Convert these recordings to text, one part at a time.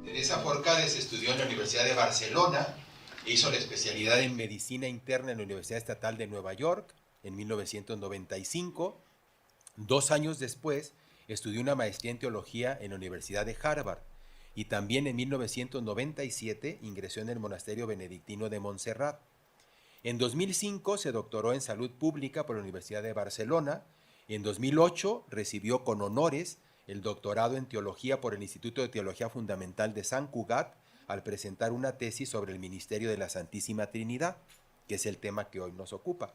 Teresa Forcades estudió en la Universidad de Barcelona e hizo la especialidad en Medicina Interna en la Universidad Estatal de Nueva York en 1995. 2 años después estudió una maestría en Teología en la Universidad de Harvard y también en 1997 ingresó en el Monasterio Benedictino de Montserrat. En 2005 se doctoró en Salud Pública por la Universidad de Barcelona. En 2008 recibió con honores el doctorado en Teología por el Instituto de Teología Fundamental de Sant Cugat al presentar una tesis sobre el ministerio de la Santísima Trinidad, que es el tema que hoy nos ocupa.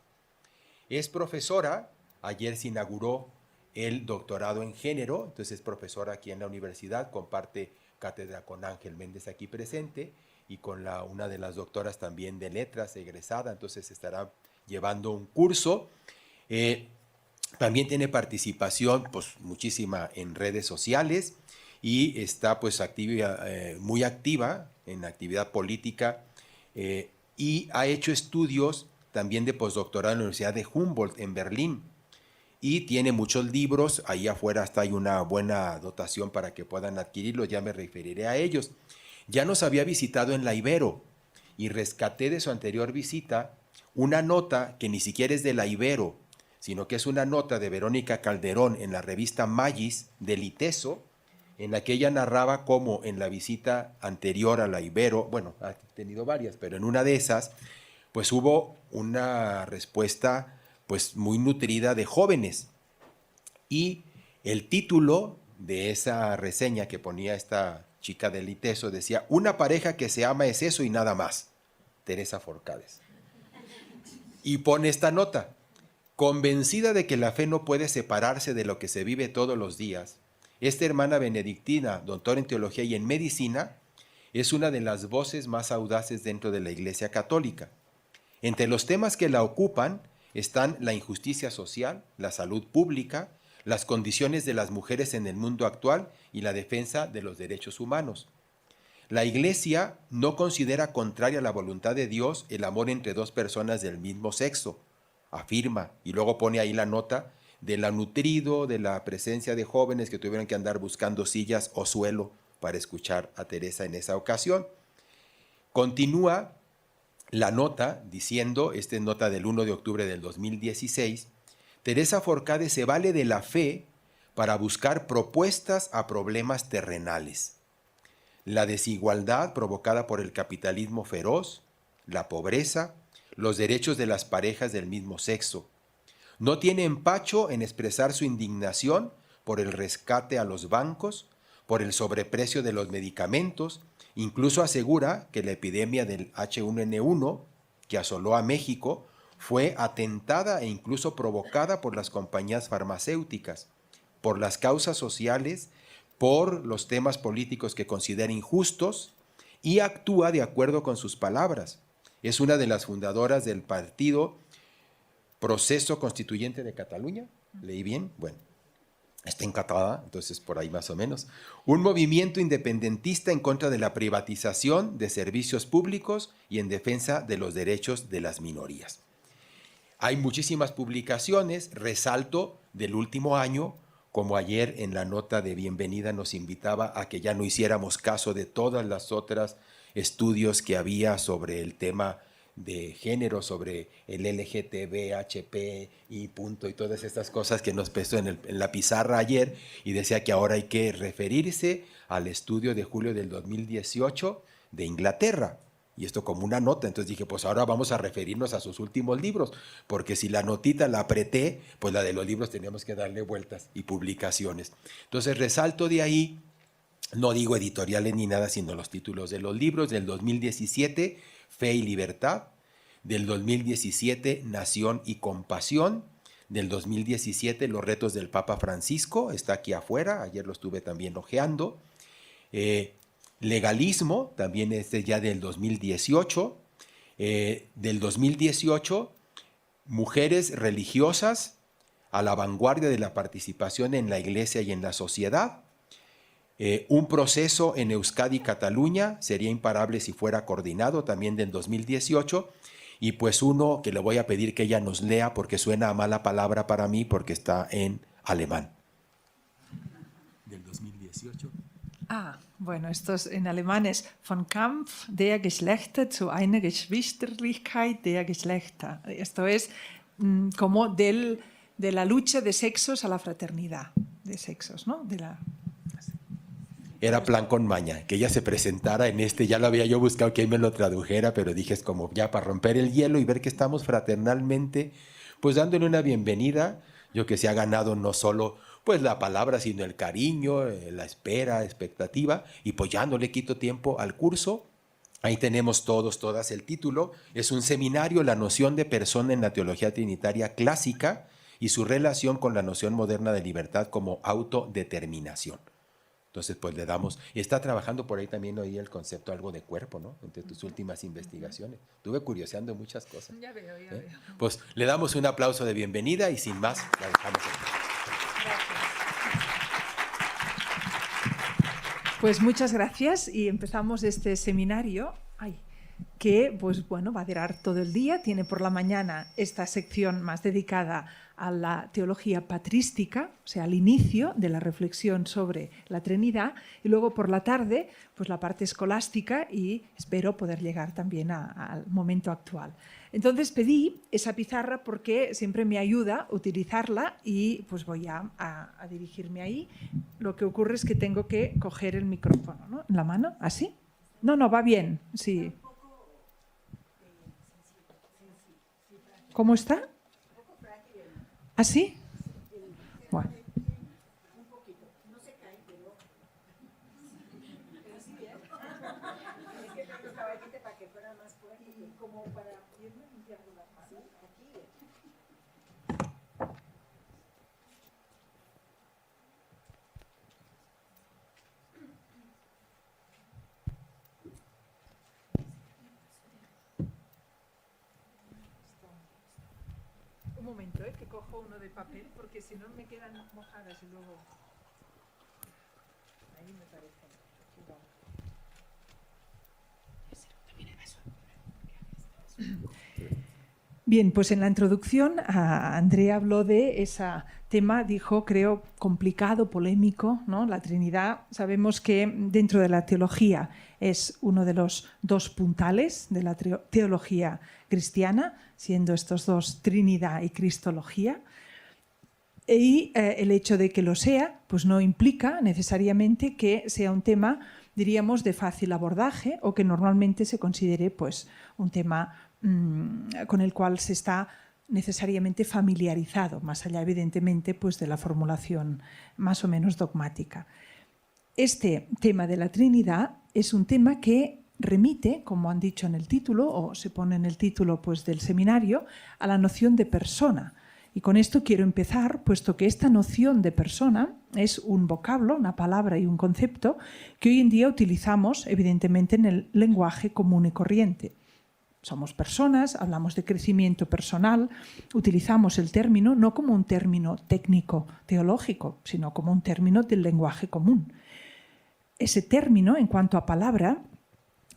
Es profesora, ayer se inauguró el doctorado en género, entonces es profesora aquí en la universidad, comparte cátedra con Ángel Méndez aquí presente y con una de las doctoras también de letras egresada, entonces estará llevando un curso. También tiene participación pues muchísima en redes sociales y está pues muy activa en actividad política y ha hecho estudios también de postdoctorado en la Universidad de Humboldt en Berlín y tiene muchos libros. Ahí afuera hasta hay una buena dotación para que puedan adquirirlos, ya me referiré a ellos. Ya nos había visitado en la Ibero y rescaté de su anterior visita una nota que ni siquiera es de la Ibero, sino que es una nota de Verónica Calderón en la revista Magis del ITESO, en la que ella narraba cómo en la visita anterior a la Ibero, bueno, ha tenido varias, pero en una de esas, pues hubo una respuesta pues muy nutrida de jóvenes. Y el título de esa reseña que ponía esta chica del ITESO decía: una pareja que se ama es eso y nada más. Teresa Forcades. Y pone esta nota: convencida de que la fe no puede separarse de lo que se vive todos los días, esta hermana benedictina, doctora en teología y en medicina, es una de las voces más audaces dentro de la Iglesia Católica. Entre los temas que la ocupan están la injusticia social, la salud pública, las condiciones de las mujeres en el mundo actual y la defensa de los derechos humanos. La Iglesia no considera contraria a la voluntad de Dios el amor entre dos personas del mismo sexo, afirma, y luego pone ahí la nota de la nutrido, de la presencia de jóvenes que tuvieron que andar buscando sillas o suelo para escuchar a Teresa en esa ocasión. Continúa la nota diciendo, esta es nota del 1 de octubre del 2016, Teresa Forcades se vale de la fe para buscar propuestas a problemas terrenales. La desigualdad provocada por el capitalismo feroz, la pobreza, los derechos de las parejas del mismo sexo. No tiene empacho en expresar su indignación por el rescate a los bancos, por el sobreprecio de los medicamentos. Incluso asegura que la epidemia del H1N1 que asoló a México fue atentada e incluso provocada por las compañías farmacéuticas, por las causas sociales, por los temas políticos que considera injustos y actúa de acuerdo con sus palabras. Es una de las fundadoras del partido Proceso Constituyente de Cataluña. ¿Leí bien? Bueno, está en catalán, entonces por ahí más o menos. Un movimiento independentista en contra de la privatización de servicios públicos y en defensa de los derechos de las minorías. Hay muchísimas publicaciones, resalto del último año, como ayer en la nota de bienvenida nos invitaba a que ya no hiciéramos caso de todas las otras estudios que había sobre el tema de género, sobre el LGTB, HP y punto y todas estas cosas que nos puso en la pizarra ayer, y decía que ahora hay que referirse al estudio de julio del 2018 de Inglaterra. Y esto como una nota, entonces dije, pues ahora vamos a referirnos a sus últimos libros, porque si la notita la apreté, pues la de los libros teníamos que darle vueltas y publicaciones. Entonces resalto de ahí, no digo editoriales ni nada, sino los títulos de los libros. Del 2017, Fe y Libertad; del 2017, Nación y Compasión; del 2017, Los retos del Papa Francisco, está aquí afuera, ayer lo estuve también hojeando. Legalismo, también este ya del 2018. Del 2018, Mujeres religiosas a la vanguardia de la participación en la Iglesia y en la sociedad. Un proceso en Euskadi y Cataluña sería imparable si fuera coordinado, también del 2018. y pues uno que le voy a pedir que ella nos lea porque suena a mala palabra para mí porque está en alemán. Del 2018. Bueno, esto es, en alemán es Von Kampf der Geschlechter zu einer Geschwisterlichkeit der Geschlechter. Esto es como de la lucha de sexos a la fraternidad de sexos, ¿no? Era plan con maña, que ella se presentara en ya lo había yo buscado que él me lo tradujera, pero dije es como ya para romper el hielo y ver que estamos fraternalmente, pues dándole una bienvenida, yo que se ha ganado no solo pues la palabra, sino el cariño, la espera, expectativa, y pues ya no le quito tiempo al curso. Ahí tenemos todas el título, es un seminario, la noción de persona en la teología trinitaria clásica y su relación con la noción moderna de libertad como autodeterminación. Entonces, pues le damos, y está trabajando por ahí también hoy el concepto algo de cuerpo, ¿no? Entre tus últimas investigaciones. Estuve curioseando muchas cosas. Ya veo. Pues le damos un aplauso de bienvenida y sin más, la dejamos aquí. Gracias. Pues muchas gracias y empezamos este seminario que pues bueno, va a durar todo el día. Tiene por la mañana esta sección más dedicada a la teología patrística, o sea, al inicio de la reflexión sobre la Trinidad, y luego por la tarde pues la parte escolástica y espero poder llegar también al momento actual. Entonces pedí esa pizarra porque siempre me ayuda utilizarla y pues voy a dirigirme ahí. Lo que ocurre es que tengo que coger el micrófono, ¿no? En la mano, ¿así? No, va bien, sí. ¿Cómo está? ¿Así? Bueno. Un momento, que cojo uno de papel, porque si no me quedan mojadas y luego... Ahí me parece. Bien, pues en la introducción Andrea habló de ese tema, dijo, creo, complicado, polémico, ¿no? La Trinidad, sabemos que dentro de la teología es uno de los dos puntales de la teología cristiana, siendo estos dos Trinidad y Cristología. Y el hecho de que lo sea, pues no implica necesariamente que sea un tema, diríamos, de fácil abordaje o que normalmente se considere pues, un tema con el cual se está necesariamente familiarizado, más allá evidentemente pues, de la formulación más o menos dogmática. Este tema de la Trinidad es un tema que remite, como han dicho en el título, o se pone en el título pues, del seminario, a la noción de persona. Y con esto quiero empezar, puesto que esta noción de persona es un vocablo, una palabra y un concepto que hoy en día utilizamos evidentemente en el lenguaje común y corriente. Somos personas, hablamos de crecimiento personal, utilizamos el término no como un término técnico teológico, sino como un término del lenguaje común. Ese término, en cuanto a palabra,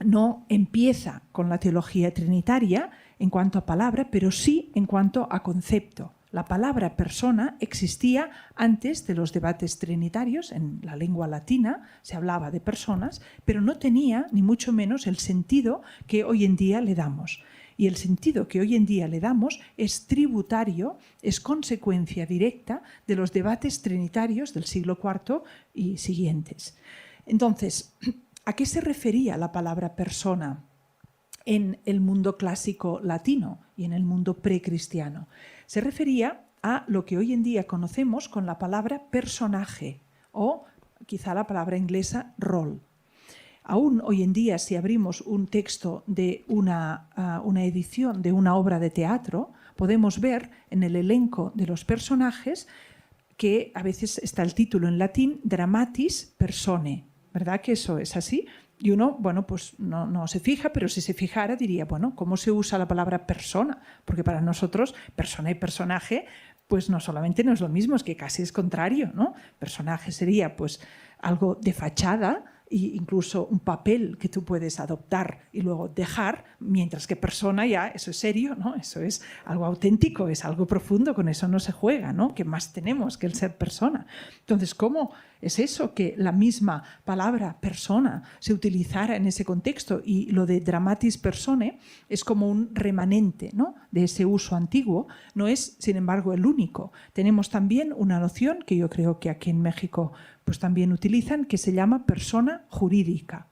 no empieza con la teología trinitaria en cuanto a palabra, pero sí en cuanto a concepto. La palabra persona existía antes de los debates trinitarios. En la lengua latina se hablaba de personas, pero no tenía ni mucho menos el sentido que hoy en día le damos. Y el sentido que hoy en día le damos es tributario, es consecuencia directa de los debates trinitarios del siglo IV y siguientes. Entonces, ¿a qué se refería la palabra persona en el mundo clásico latino y en el mundo precristiano? Se refería a lo que hoy en día conocemos con la palabra personaje o quizá la palabra inglesa rol. Aún hoy en día, si abrimos un texto de una edición de una obra de teatro, podemos ver en el elenco de los personajes que a veces está el título en latín dramatis personae, ¿verdad que eso es así? Y uno, bueno, pues no se fija, pero si se fijara diría, bueno, ¿cómo se usa la palabra persona? Porque para nosotros persona y personaje, pues no solamente no es lo mismo, es que casi es contrario, ¿no? Personaje sería pues algo de fachada e incluso un papel que tú puedes adoptar y luego dejar, mientras que persona ya, eso es serio, ¿no? Eso es algo auténtico, es algo profundo, con eso no se juega, ¿no? ¿Qué más tenemos que el ser persona? Entonces, ¿cómo es eso que la misma palabra persona se utilizara en ese contexto? Y lo de dramatis personae es como un remanente, ¿no?, de ese uso antiguo. No es, sin embargo, el único. Tenemos también una noción que yo creo que aquí en México pues también utilizan, que se llama persona jurídica.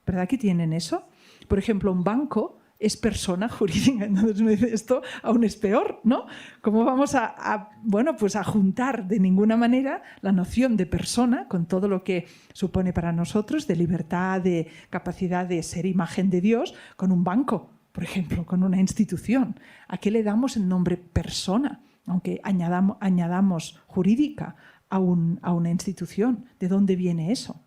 ¿Verdad que tienen eso? Por ejemplo, un banco es persona jurídica. Entonces me dice, esto aún es peor, ¿no? ¿Cómo vamos a juntar de ninguna manera la noción de persona con todo lo que supone para nosotros de libertad, de capacidad de ser imagen de Dios, con un banco, por ejemplo, con una institución? ¿A qué le damos el nombre persona? Aunque añadamos jurídica a una institución. ¿De dónde viene eso?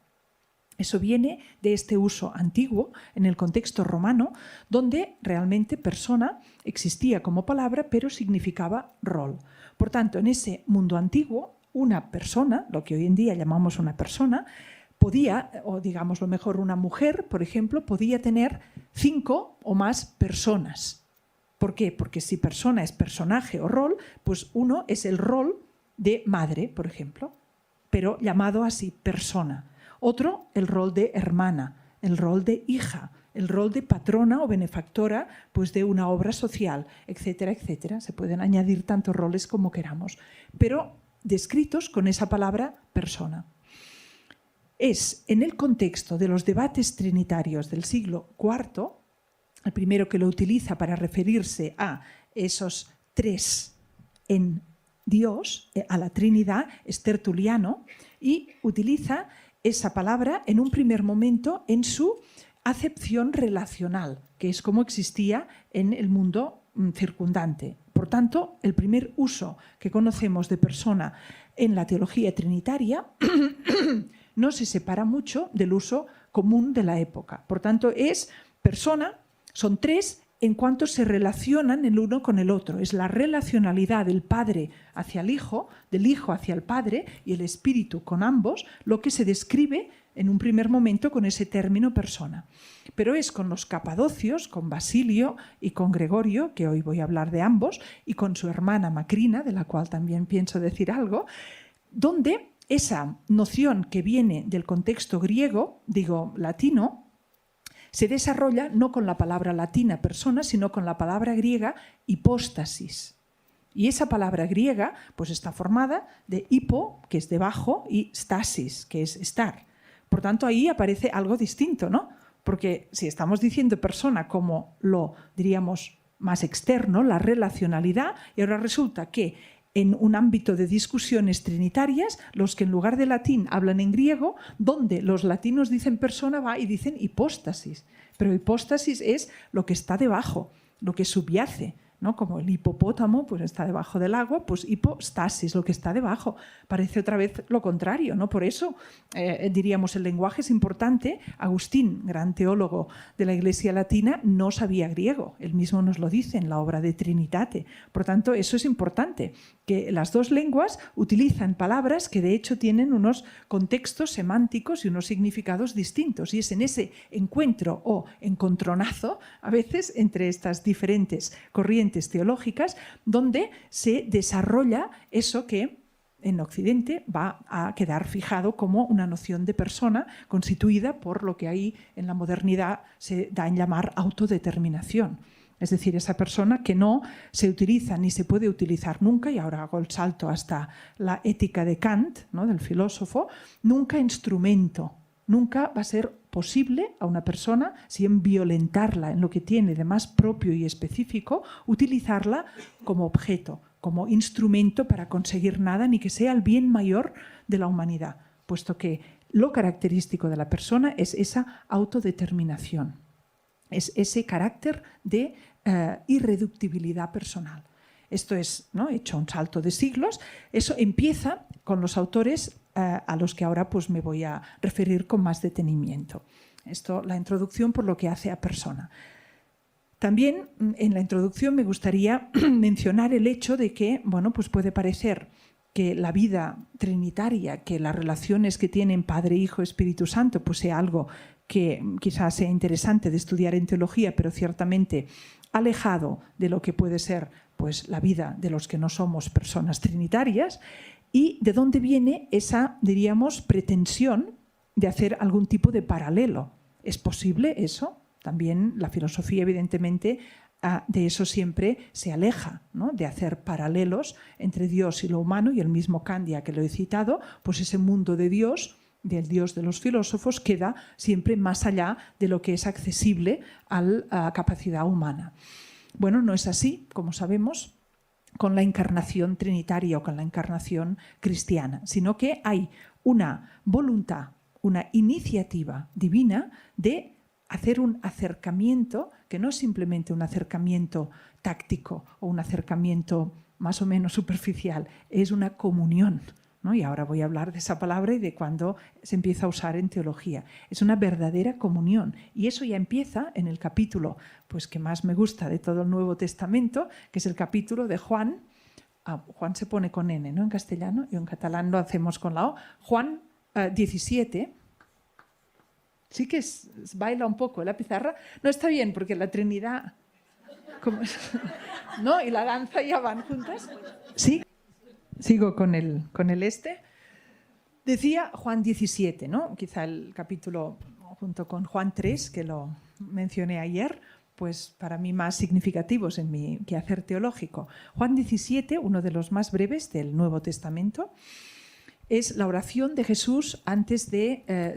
Eso viene de este uso antiguo en el contexto romano, donde realmente persona existía como palabra, pero significaba rol. Por tanto, en ese mundo antiguo, una persona, lo que hoy en día llamamos una persona, podía, o digamos lo mejor, una mujer, por ejemplo, podía tener 5 o más personas. ¿Por qué? Porque si persona es personaje o rol, pues uno es el rol de madre, por ejemplo, pero llamado así, persona. Otro, el rol de hermana, el rol de hija, el rol de patrona o benefactora pues de una obra social, etcétera, etcétera. Se pueden añadir tantos roles como queramos, pero descritos con esa palabra persona. Es en el contexto de los debates trinitarios del siglo IV, el primero que lo utiliza para referirse a esos 3 en Dios, a la Trinidad, es Tertuliano, y utiliza esa palabra en un primer momento en su acepción relacional, que es como existía en el mundo circundante. Por tanto, el primer uso que conocemos de persona en la teología trinitaria no se separa mucho del uso común de la época. Por tanto, es persona, son 3 en cuanto se relacionan el uno con el otro. Es la relacionalidad del Padre hacia el Hijo, del Hijo hacia el Padre y el Espíritu con ambos, lo que se describe en un primer momento con ese término persona. Pero es con los capadocios, con Basilio y con Gregorio, que hoy voy a hablar de ambos, y con su hermana Macrina, de la cual también pienso decir algo, donde esa noción que viene del contexto griego, digo latino, se desarrolla no con la palabra latina persona, sino con la palabra griega hipóstasis. Y esa palabra griega pues está formada de hipo, que es debajo, y stasis, que es estar. Por tanto, ahí aparece algo distinto, ¿no? Porque si estamos diciendo persona como lo, diríamos, más externo, la relacionalidad, y ahora resulta que en un ámbito de discusiones trinitarias, los que en lugar de latín hablan en griego, donde los latinos dicen persona, va y dicen hipóstasis. Pero hipóstasis es lo que está debajo, lo que subyace, ¿no? Como el hipopótamo pues está debajo del agua, pues hipostasis, lo que está debajo. Parece otra vez lo contrario, ¿no? Por eso diríamos el lenguaje es importante. Agustín, gran teólogo de la Iglesia latina, no sabía griego. Él mismo nos lo dice en la obra de Trinitate. Por tanto, eso es importante, que las dos lenguas utilizan palabras que de hecho tienen unos contextos semánticos y unos significados distintos. Y es en ese encuentro o encontronazo, a veces, entre estas diferentes corrientes teológicas, donde se desarrolla eso que en Occidente va a quedar fijado como una noción de persona constituida por lo que ahí en la modernidad se da en llamar autodeterminación. Es decir, esa persona que no se utiliza ni se puede utilizar nunca, y ahora hago el salto hasta la ética de Kant, ¿no?, del filósofo, nunca instrumento. Nunca va a ser posible a una persona, sin violentarla en lo que tiene de más propio y específico, utilizarla como objeto, como instrumento para conseguir nada, ni que sea el bien mayor de la humanidad, puesto que lo característico de la persona es esa autodeterminación, es ese carácter de irreductibilidad personal. Esto es, ¿no?, hecho un salto de siglos. Eso empieza con los autores a los que ahora pues, me voy a referir con más detenimiento. Esto, la introducción por lo que hace a persona. También en la introducción me gustaría mencionar el hecho de que, bueno, pues puede parecer que la vida trinitaria, que las relaciones que tienen Padre, Hijo, Espíritu Santo, pues sea algo que quizás sea interesante de estudiar en teología, pero ciertamente alejado de lo que puede ser pues, la vida de los que no somos personas trinitarias, y de dónde viene esa, diríamos, pretensión de hacer algún tipo de paralelo. ¿Es posible eso? También la filosofía, evidentemente, de eso siempre se aleja, ¿no? De hacer paralelos entre Dios y lo humano, y el mismo Kant, ya que lo he citado, pues ese mundo de Dios, del Dios de los filósofos, queda siempre más allá de lo que es accesible a la capacidad humana. Bueno, no es así, como sabemos, con la encarnación trinitaria o con la encarnación cristiana, sino que hay una voluntad, una iniciativa divina de hacer un acercamiento que no es simplemente un acercamiento táctico o un acercamiento más o menos superficial, es una comunión, ¿no? Y ahora voy a hablar de esa palabra y de cuándo se empieza a usar en teología. Es una verdadera comunión, y eso ya empieza en el capítulo pues, que más me gusta de todo el Nuevo Testamento, que es el capítulo de Juan. Juan se pone con N, ¿no? En castellano, y en catalán lo hacemos con la O. Juan 17. Sí que baila un poco la pizarra. No está bien, porque la Trinidad... ¿no? Y la danza ya van juntas. Sí. Sigo con el este. Decía Juan 17, ¿no? Quizá el capítulo junto con Juan 3, que lo mencioné ayer, pues para mí más significativos en mi quehacer teológico. Juan 17, uno de los más breves del Nuevo Testamento, es la oración de Jesús antes de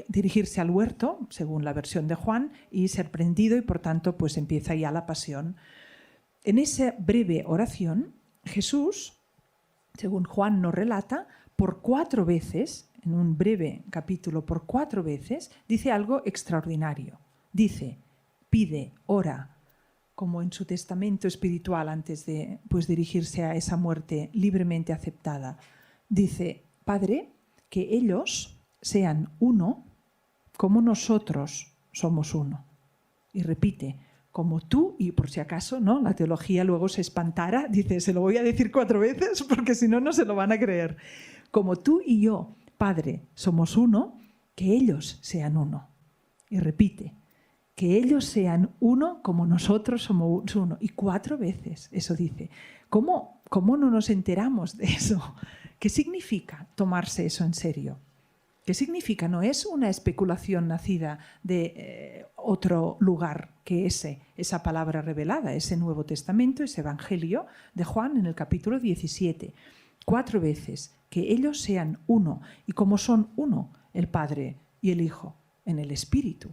dirigirse al huerto, según la versión de Juan, y ser prendido, y por tanto pues empieza ya la pasión. En esa breve oración, Jesús, según Juan nos relata, por 4 veces, en un breve capítulo, por 4 veces, dice algo extraordinario. Dice, pide, ora, como en su testamento espiritual antes de pues, dirigirse a esa muerte libremente aceptada. Dice, Padre, que ellos sean uno como nosotros somos uno. Y repite, como tú, y por si acaso, ¿no? La teología luego se espantara, dice, se lo voy a decir 4 veces porque si no, no se lo van a creer. Como tú y yo, Padre, somos uno, que ellos sean uno. Y repite, que ellos sean uno como nosotros somos uno. Y 4 veces eso dice. ¿Cómo no nos enteramos de eso? ¿Qué significa tomarse eso en serio? ¿Qué significa? No es una especulación nacida de otro lugar que esa palabra revelada, ese Nuevo Testamento, ese Evangelio de Juan en el capítulo 17. 4 veces, que ellos sean uno. ¿Y cómo son uno? El Padre y el Hijo, en el Espíritu.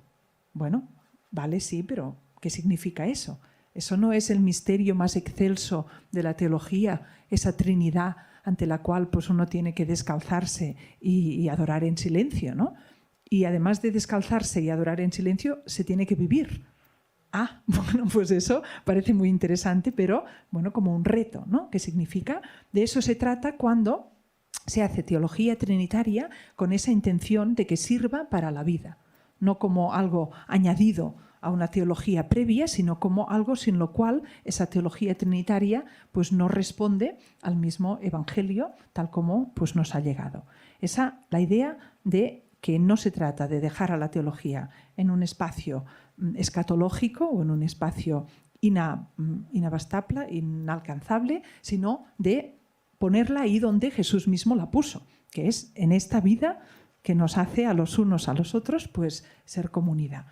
Bueno, vale, sí, pero ¿qué significa eso? Eso no es el misterio más excelso de la teología, esa Trinidad ante la cual pues, uno tiene que descalzarse y adorar en silencio, ¿no? Y además de descalzarse y adorar en silencio, se tiene que vivir. Bueno, pues eso parece muy interesante, pero bueno, como un reto, ¿no? ¿Qué significa? De eso se trata cuando se hace teología trinitaria con esa intención de que sirva para la vida, no como algo añadido a una teología previa, sino como algo sin lo cual esa teología trinitaria pues, no responde al mismo evangelio tal como pues, nos ha llegado. La idea de que no se trata de dejar a la teología en un espacio escatológico o en un espacio inabastable, inalcanzable, sino de ponerla ahí donde Jesús mismo la puso, que es en esta vida que nos hace a los unos a los otros pues, ser comunidad.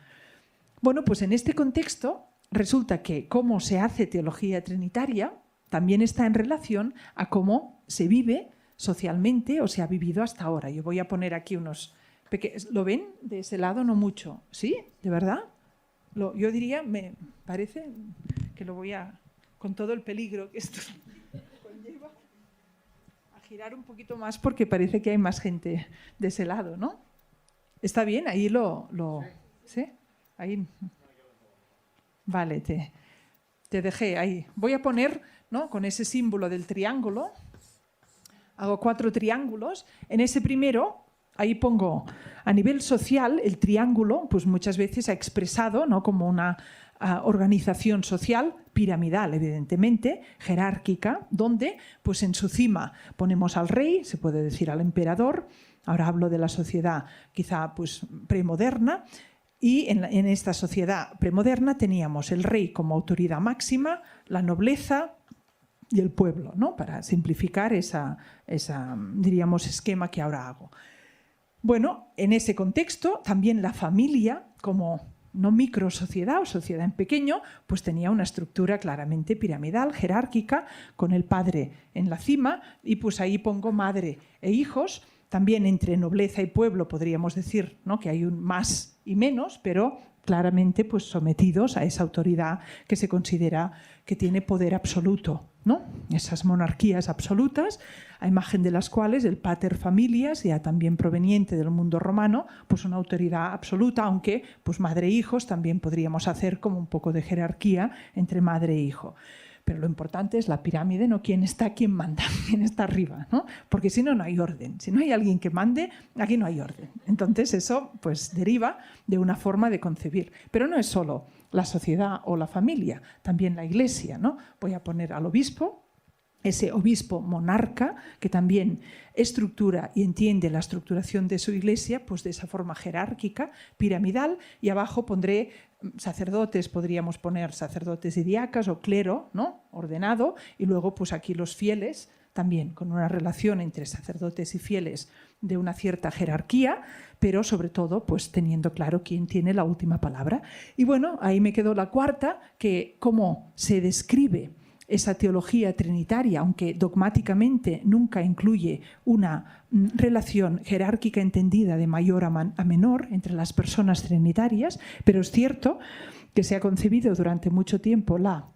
Bueno, pues en este contexto resulta que cómo se hace teología trinitaria también está en relación a cómo se vive socialmente o se ha vivido hasta ahora. Yo voy a poner aquí unos pequeños... ¿Lo ven de ese lado? No mucho. ¿Sí? ¿De verdad? Yo diría, me parece que lo voy a... con todo el peligro que esto conlleva, a girar un poquito más porque parece que hay más gente de ese lado, ¿no? ¿Está bien? Ahí ¿sí? Ahí. Vale, te dejé ahí. Voy a poner, ¿no? Con ese símbolo del triángulo, hago 4 triángulos. En ese primero, ahí pongo a nivel social, el triángulo, pues muchas veces ha expresado, ¿no? Como una organización social piramidal, evidentemente, jerárquica, donde pues en su cima ponemos al rey, se puede decir al emperador. Ahora hablo de la sociedad quizá pues premoderna, y en esta sociedad premoderna teníamos el rey como autoridad máxima, la nobleza y el pueblo, ¿no? Para simplificar esa diríamos, esquema que ahora hago. Bueno, en ese contexto también la familia, como no microsociedad o sociedad en pequeño, pues tenía una estructura claramente piramidal, jerárquica, con el padre en la cima, y pues ahí pongo madre e hijos. También entre nobleza y pueblo podríamos decir, ¿no?, que hay un más y menos, pero claramente pues sometidos a esa autoridad que se considera que tiene poder absoluto, ¿no? Esas monarquías absolutas, a imagen de las cuales el pater familias, ya también proveniente del mundo romano, pues una autoridad absoluta, aunque pues madre e hijos también podríamos hacer como un poco de jerarquía entre madre e hijo. Pero lo importante es la pirámide, no quién manda, quién está arriba, ¿no? Porque si no, no hay orden. Si no hay alguien que mande, aquí no hay orden. Entonces eso pues deriva de una forma de concebir. Pero no es solo la sociedad o la familia, también la iglesia, ¿no? Voy a poner al obispo, ese obispo monarca que también estructura y entiende la estructuración de su iglesia pues de esa forma jerárquica, piramidal, y abajo pondré sacerdotes, podríamos poner sacerdotes y diáconos o clero, ¿no?, ordenado, y luego pues aquí los fieles también con una relación entre sacerdotes y fieles de una cierta jerarquía, pero sobre todo pues teniendo claro quién tiene la última palabra. Y bueno, ahí me quedó la cuarta, que cómo se describe esa teología trinitaria, aunque dogmáticamente nunca incluye una relación jerárquica entendida de mayor a menor entre las personas trinitarias, pero es cierto que se ha concebido durante mucho tiempo la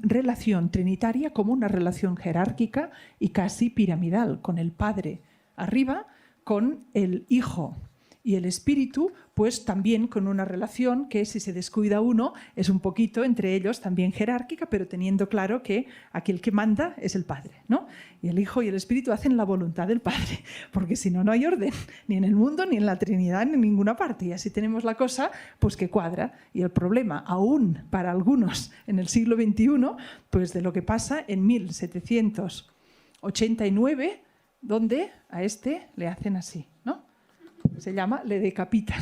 relación trinitaria como una relación jerárquica y casi piramidal, con el Padre arriba, con el Hijo y el Espíritu, pues también con una relación que, si se descuida uno, es un poquito entre ellos también jerárquica, pero teniendo claro que aquel que manda es el Padre, ¿no? Y el Hijo y el Espíritu hacen la voluntad del Padre, porque si no, no hay orden, ni en el mundo, ni en la Trinidad, ni en ninguna parte. Y así tenemos la cosa pues que cuadra. Y el problema, aún para algunos en el siglo XXI, pues de lo que pasa en 1789, donde a este le hacen así, ¿no? Se llama, le decapitan.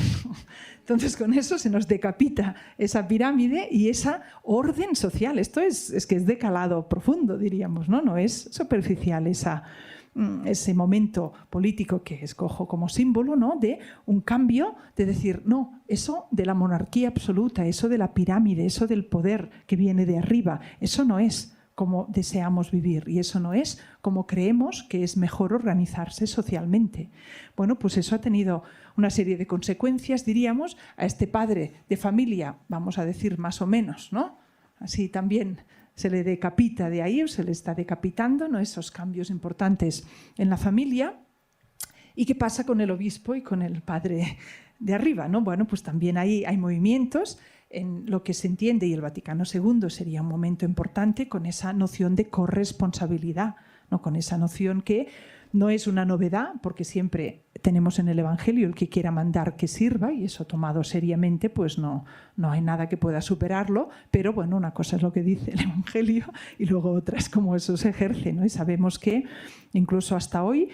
Entonces con eso se nos decapita esa pirámide y esa orden social. Esto es que es de calado profundo, diríamos, ¿no? No es superficial ese momento político que escojo como símbolo, ¿no?, de un cambio, de decir, no, eso de la monarquía absoluta, eso de la pirámide, eso del poder que viene de arriba, eso no es como deseamos vivir y eso no es como creemos que es mejor organizarse socialmente. Bueno, pues eso ha tenido una serie de consecuencias, diríamos, a este padre de familia, vamos a decir más o menos, ¿no? Así también se le decapita de ahí, o se le está decapitando, ¿no?, esos cambios importantes en la familia. ¿Y qué pasa con el obispo y con el padre de arriba, ¿no? Bueno, pues también ahí hay movimientos en lo que se entiende, y el Vaticano II sería un momento importante con esa noción de corresponsabilidad, ¿no?, con esa noción que no es una novedad, porque siempre tenemos en el Evangelio el que quiera mandar que sirva, y eso tomado seriamente pues no hay nada que pueda superarlo, pero bueno, una cosa es lo que dice el Evangelio y luego otra es cómo eso se ejerce, ¿no? Y sabemos que incluso hasta hoy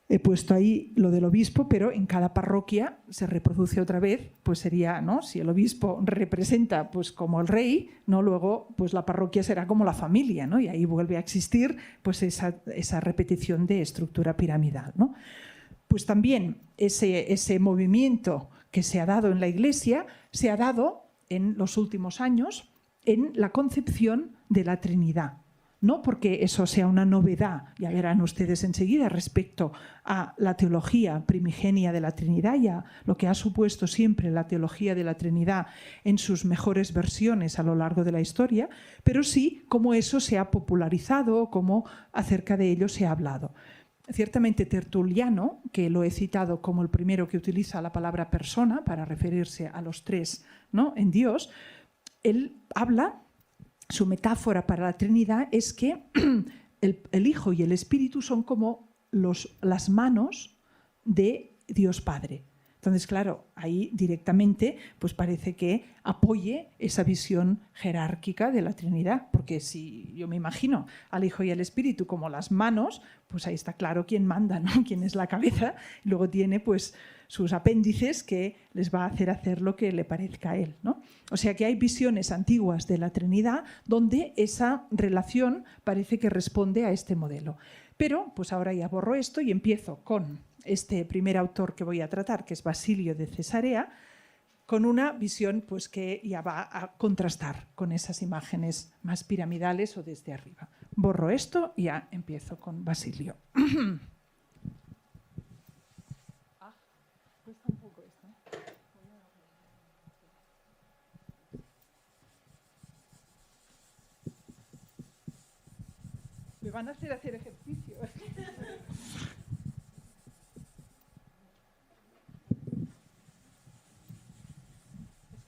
he puesto ahí lo del obispo, pero en cada parroquia se reproduce otra vez, pues sería, ¿no?, si el obispo representa pues como el rey, ¿no?, luego pues la parroquia será como la familia, ¿no?, y ahí vuelve a existir pues esa repetición de estructura piramidal, ¿no? Pues también ese movimiento que se ha dado en la Iglesia se ha dado en los últimos años en la concepción de la Trinidad. No porque eso sea una novedad, ya verán ustedes enseguida, respecto a la teología primigenia de la Trinidad y a lo que ha supuesto siempre la teología de la Trinidad en sus mejores versiones a lo largo de la historia, pero sí cómo eso se ha popularizado, cómo acerca de ello se ha hablado. Ciertamente Tertuliano, que lo he citado como el primero que utiliza la palabra persona para referirse a los tres, ¿no?, en Dios, él habla. Su metáfora para la Trinidad es que el Hijo y el Espíritu son como las manos de Dios Padre. Entonces, claro, ahí directamente pues parece que apoye esa visión jerárquica de la Trinidad, porque si yo me imagino al Hijo y al Espíritu como las manos, pues ahí está claro quién manda, ¿no? Quién es la cabeza, y luego tiene pues sus apéndices que les va a hacer lo que le parezca a él, ¿no? O sea que hay visiones antiguas de la Trinidad donde esa relación parece que responde a este modelo. Pero pues ahora ya borro esto y empiezo con este primer autor que voy a tratar, que es Basilio de Cesarea, con una visión pues, que ya va a contrastar con esas imágenes más piramidales o desde arriba. Borro esto y ya empiezo con Basilio. Cuesta un poco esto. Me van a hacer ejercicio.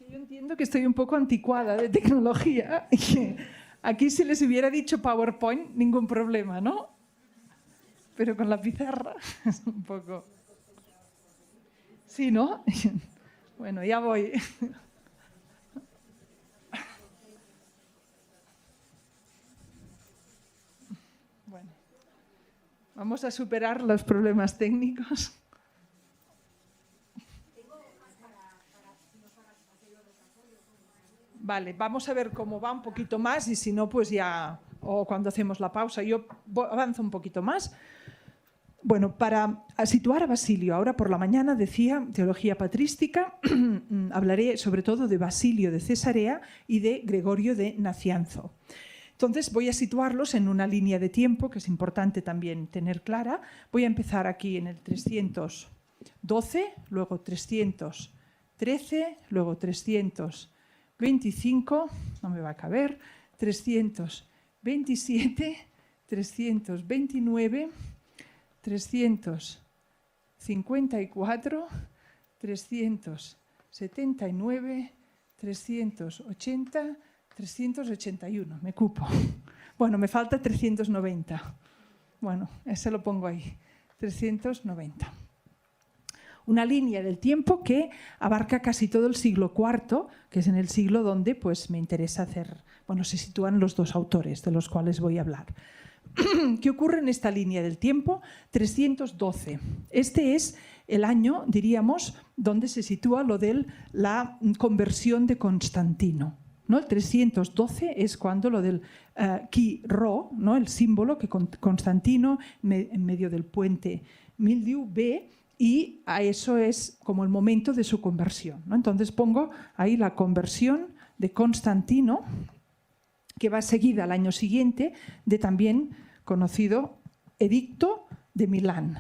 Yo entiendo que estoy un poco anticuada de tecnología. Aquí si les hubiera dicho PowerPoint, ningún problema, ¿no? Pero con la pizarra es un poco... Sí, ¿no? Bueno, ya voy. Bueno, vamos a superar los problemas técnicos. Vale, vamos a ver cómo va un poquito más y si no, pues ya, o cuando hacemos la pausa, yo avanzo un poquito más. Bueno, para situar a Basilio, ahora por la mañana decía teología patrística, hablaré sobre todo de Basilio de Cesarea y de Gregorio de Nacianzo. Entonces voy a situarlos en una línea de tiempo que es importante también tener clara. Voy a empezar aquí en el 312, luego 313, luego 325, no me va a caber, 327, 329, 354, 379, 380, 381, me cupo. Bueno, me falta 390. Bueno, ese lo pongo ahí, 390. Una línea del tiempo que abarca casi todo el siglo IV, que es en el siglo donde pues, me interesa hacer, bueno, se sitúan los dos autores de los cuales voy a hablar. ¿Qué ocurre en esta línea del tiempo? 312. Este es el año, diríamos, donde se sitúa lo de la conversión de Constantino, ¿no? El 312 es cuando lo del Chi-Rho, ¿no? El símbolo que Constantino en medio del puente Mildiu ve, y a eso es como el momento de su conversión, ¿no? Entonces pongo ahí la conversión de Constantino, que va seguida al año siguiente de también conocido Edicto de Milán.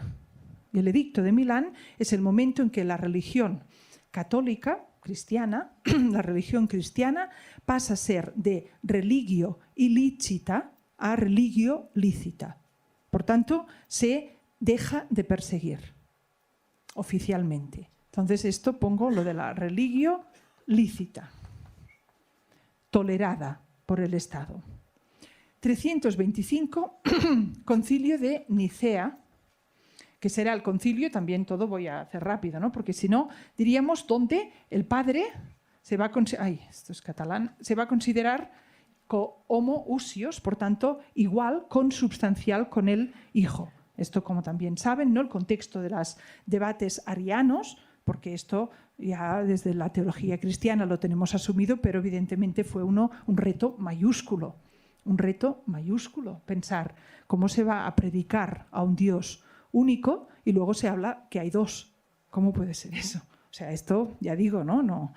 Y el Edicto de Milán es el momento en que la religión católica, cristiana, la religión cristiana pasa a ser de religio illicita a religio lícita. Por tanto, se deja de perseguir oficialmente. Entonces, esto pongo lo de la religio lícita, tolerada por el Estado. 325, concilio de Nicea, que será el concilio, también todo voy a hacer rápido, ¿no? Porque si no, diríamos donde el padre se va a considerar homo usios, por tanto, igual, consubstancial con el hijo. Esto, como también saben, ¿no? El contexto de los debates arianos, porque esto ya desde la teología cristiana lo tenemos asumido, pero evidentemente fue un reto mayúsculo. Un reto mayúsculo, pensar cómo se va a predicar a un Dios único y luego se habla que hay dos. ¿Cómo puede ser eso? O sea, esto, ya digo, no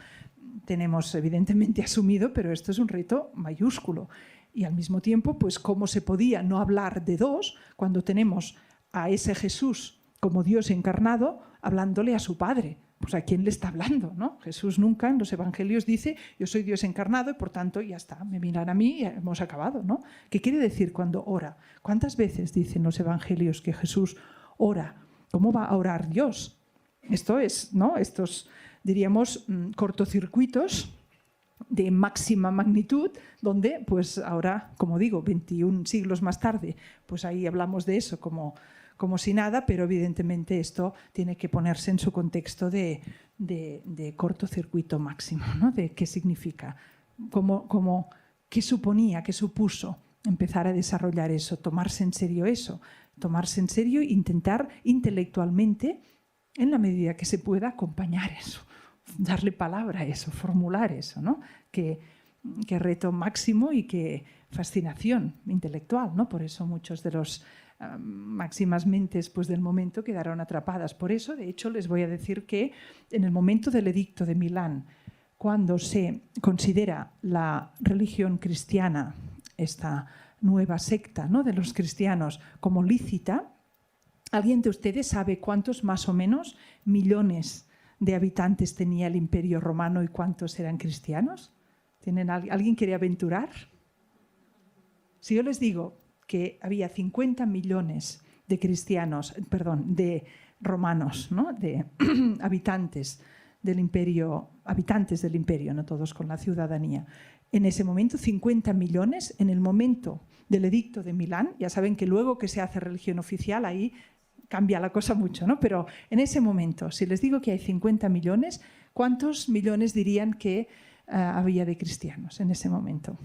tenemos evidentemente asumido, pero esto es un reto mayúsculo. Y al mismo tiempo, pues cómo se podía no hablar de dos cuando tenemos a ese Jesús como Dios encarnado hablándole a su Padre. Pues ¿a quién le está hablando, no? Jesús nunca en los evangelios dice yo soy Dios encarnado y por tanto ya está, me miran a mí y hemos acabado, ¿no? ¿Qué quiere decir cuando ora? ¿Cuántas veces dicen los evangelios que Jesús ora? ¿Cómo va a orar Dios? Esto es, ¿no? Estos, diríamos, cortocircuitos de máxima magnitud, donde pues ahora, como digo, 21 siglos más tarde, pues ahí hablamos de eso como si nada, pero evidentemente esto tiene que ponerse en su contexto de cortocircuito máximo, ¿no? De qué significa, qué suponía, qué supuso empezar a desarrollar eso, tomarse en serio eso, tomarse en serio e intentar intelectualmente, en la medida que se pueda, acompañar eso, darle palabra a eso, formular eso, ¿no? Qué reto máximo y qué fascinación intelectual, ¿no? Por eso muchos de los máximas mentes pues, del momento quedaron atrapadas. Por eso, de hecho, les voy a decir que en el momento del Edicto de Milán, cuando se considera la religión cristiana, esta nueva secta, ¿no? de los cristianos, como lícita, ¿alguien de ustedes sabe cuántos más o menos millones de habitantes tenía el Imperio Romano y cuántos eran cristianos? ¿Alguien quiere aventurar? Si yo les digo que había 50 millones de de romanos, ¿no? de habitantes del imperio, no todos con la ciudadanía, en ese momento 50 millones, en el momento del Edicto de Milán, ya saben que luego que se hace religión oficial ahí cambia la cosa mucho, ¿no? Pero en ese momento, si les digo que hay 50 millones, ¿cuántos millones dirían que había de cristianos en ese momento?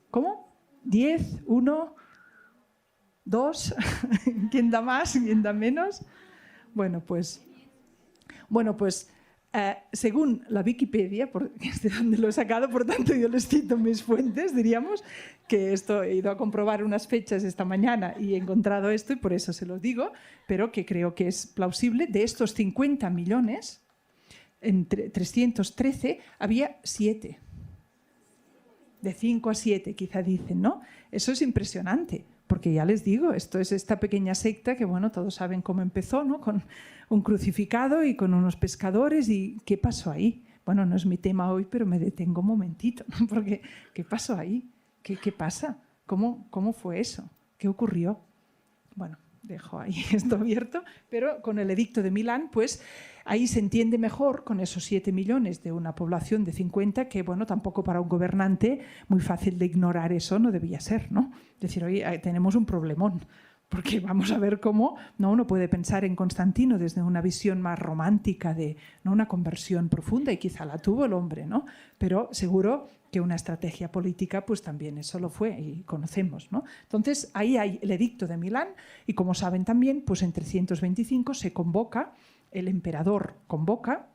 ¿Cómo? ¿10? ¿1? ¿2? ¿Quién da más? ¿Quién da menos? Bueno, pues según la Wikipedia, porque es de donde lo he sacado, por tanto yo les cito mis fuentes, diríamos, que esto he ido a comprobar unas fechas esta mañana y he encontrado esto y por eso se lo digo, pero que creo que es plausible. De estos 50 millones, entre 313 había 7. De 5 a 7 quizá dicen, ¿no? Eso es impresionante, porque ya les digo, esto es esta pequeña secta que, bueno, todos saben cómo empezó, ¿no? Con un crucificado y con unos pescadores. ¿Y qué pasó ahí? Bueno, no es mi tema hoy, pero me detengo un momentito, ¿no? Porque ¿qué pasó ahí? ¿Qué pasa? ¿Cómo fue eso? ¿Qué ocurrió? Bueno, dejo ahí esto abierto, pero con el Edicto de Milán, pues ahí se entiende mejor, con esos 7 millones de una población de 50, que bueno, tampoco para un gobernante muy fácil de ignorar eso no debía ser, ¿no? Decir, oye, tenemos un problemón, porque vamos a ver cómo uno puede pensar en Constantino desde una visión más romántica de una conversión profunda, y quizá la tuvo el hombre, ¿no? Pero seguro que una estrategia política pues también eso lo fue y conocemos, ¿no? Entonces ahí hay el Edicto de Milán y, como saben también, pues en 325 se convoca, el emperador convoca,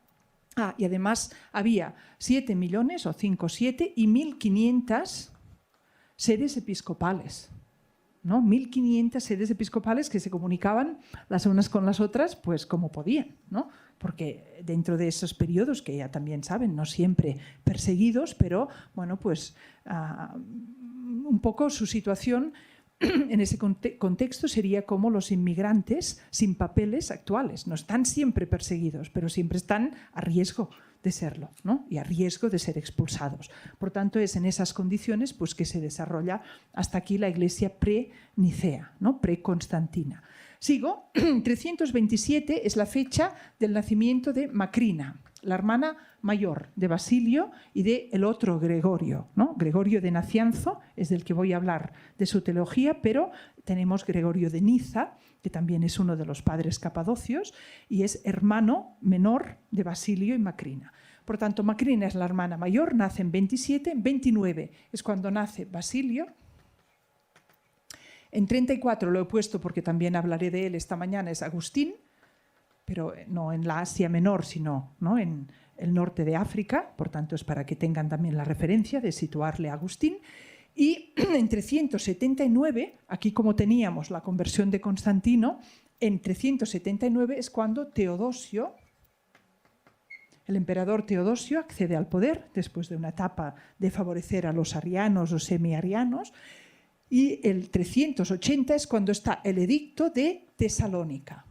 y además había 7 millones o 5 o 7 y 1.500 sedes episcopales, ¿no? 1.500 sedes episcopales que se comunicaban las unas con las otras pues como podían, ¿no? Porque dentro de esos periodos, que ya también saben, no siempre perseguidos, pero bueno, pues un poco su situación en ese contexto sería como los inmigrantes sin papeles actuales. No están siempre perseguidos, pero siempre están a riesgo de serlo, ¿no? Y a riesgo de ser expulsados. Por tanto, es en esas condiciones pues, que se desarrolla hasta aquí la iglesia pre-nicea, ¿no? Pre-constantina. Sigo. 327 es la fecha del nacimiento de Macrina, la hermana mayor de Basilio y de el otro Gregorio, ¿no? Gregorio de Nacianzo es del que voy a hablar de su teología, pero tenemos Gregorio de Niza, que también es uno de los padres capadocios y es hermano menor de Basilio y Macrina. Por tanto, Macrina es la hermana mayor, nace en 27, en 29 es cuando nace Basilio. En 34 lo he puesto porque también hablaré de él esta mañana, es Agustín, pero no en la Asia Menor, sino, ¿no?, en el norte de África, por tanto es para que tengan también la referencia de situarle a Agustín. Y en 379, aquí como teníamos la conversión de Constantino, en 379 es cuando Teodosio, el emperador Teodosio, accede al poder después de una etapa de favorecer a los arianos o semiarianos, y el 380 es cuando está el Edicto de Tesalónica.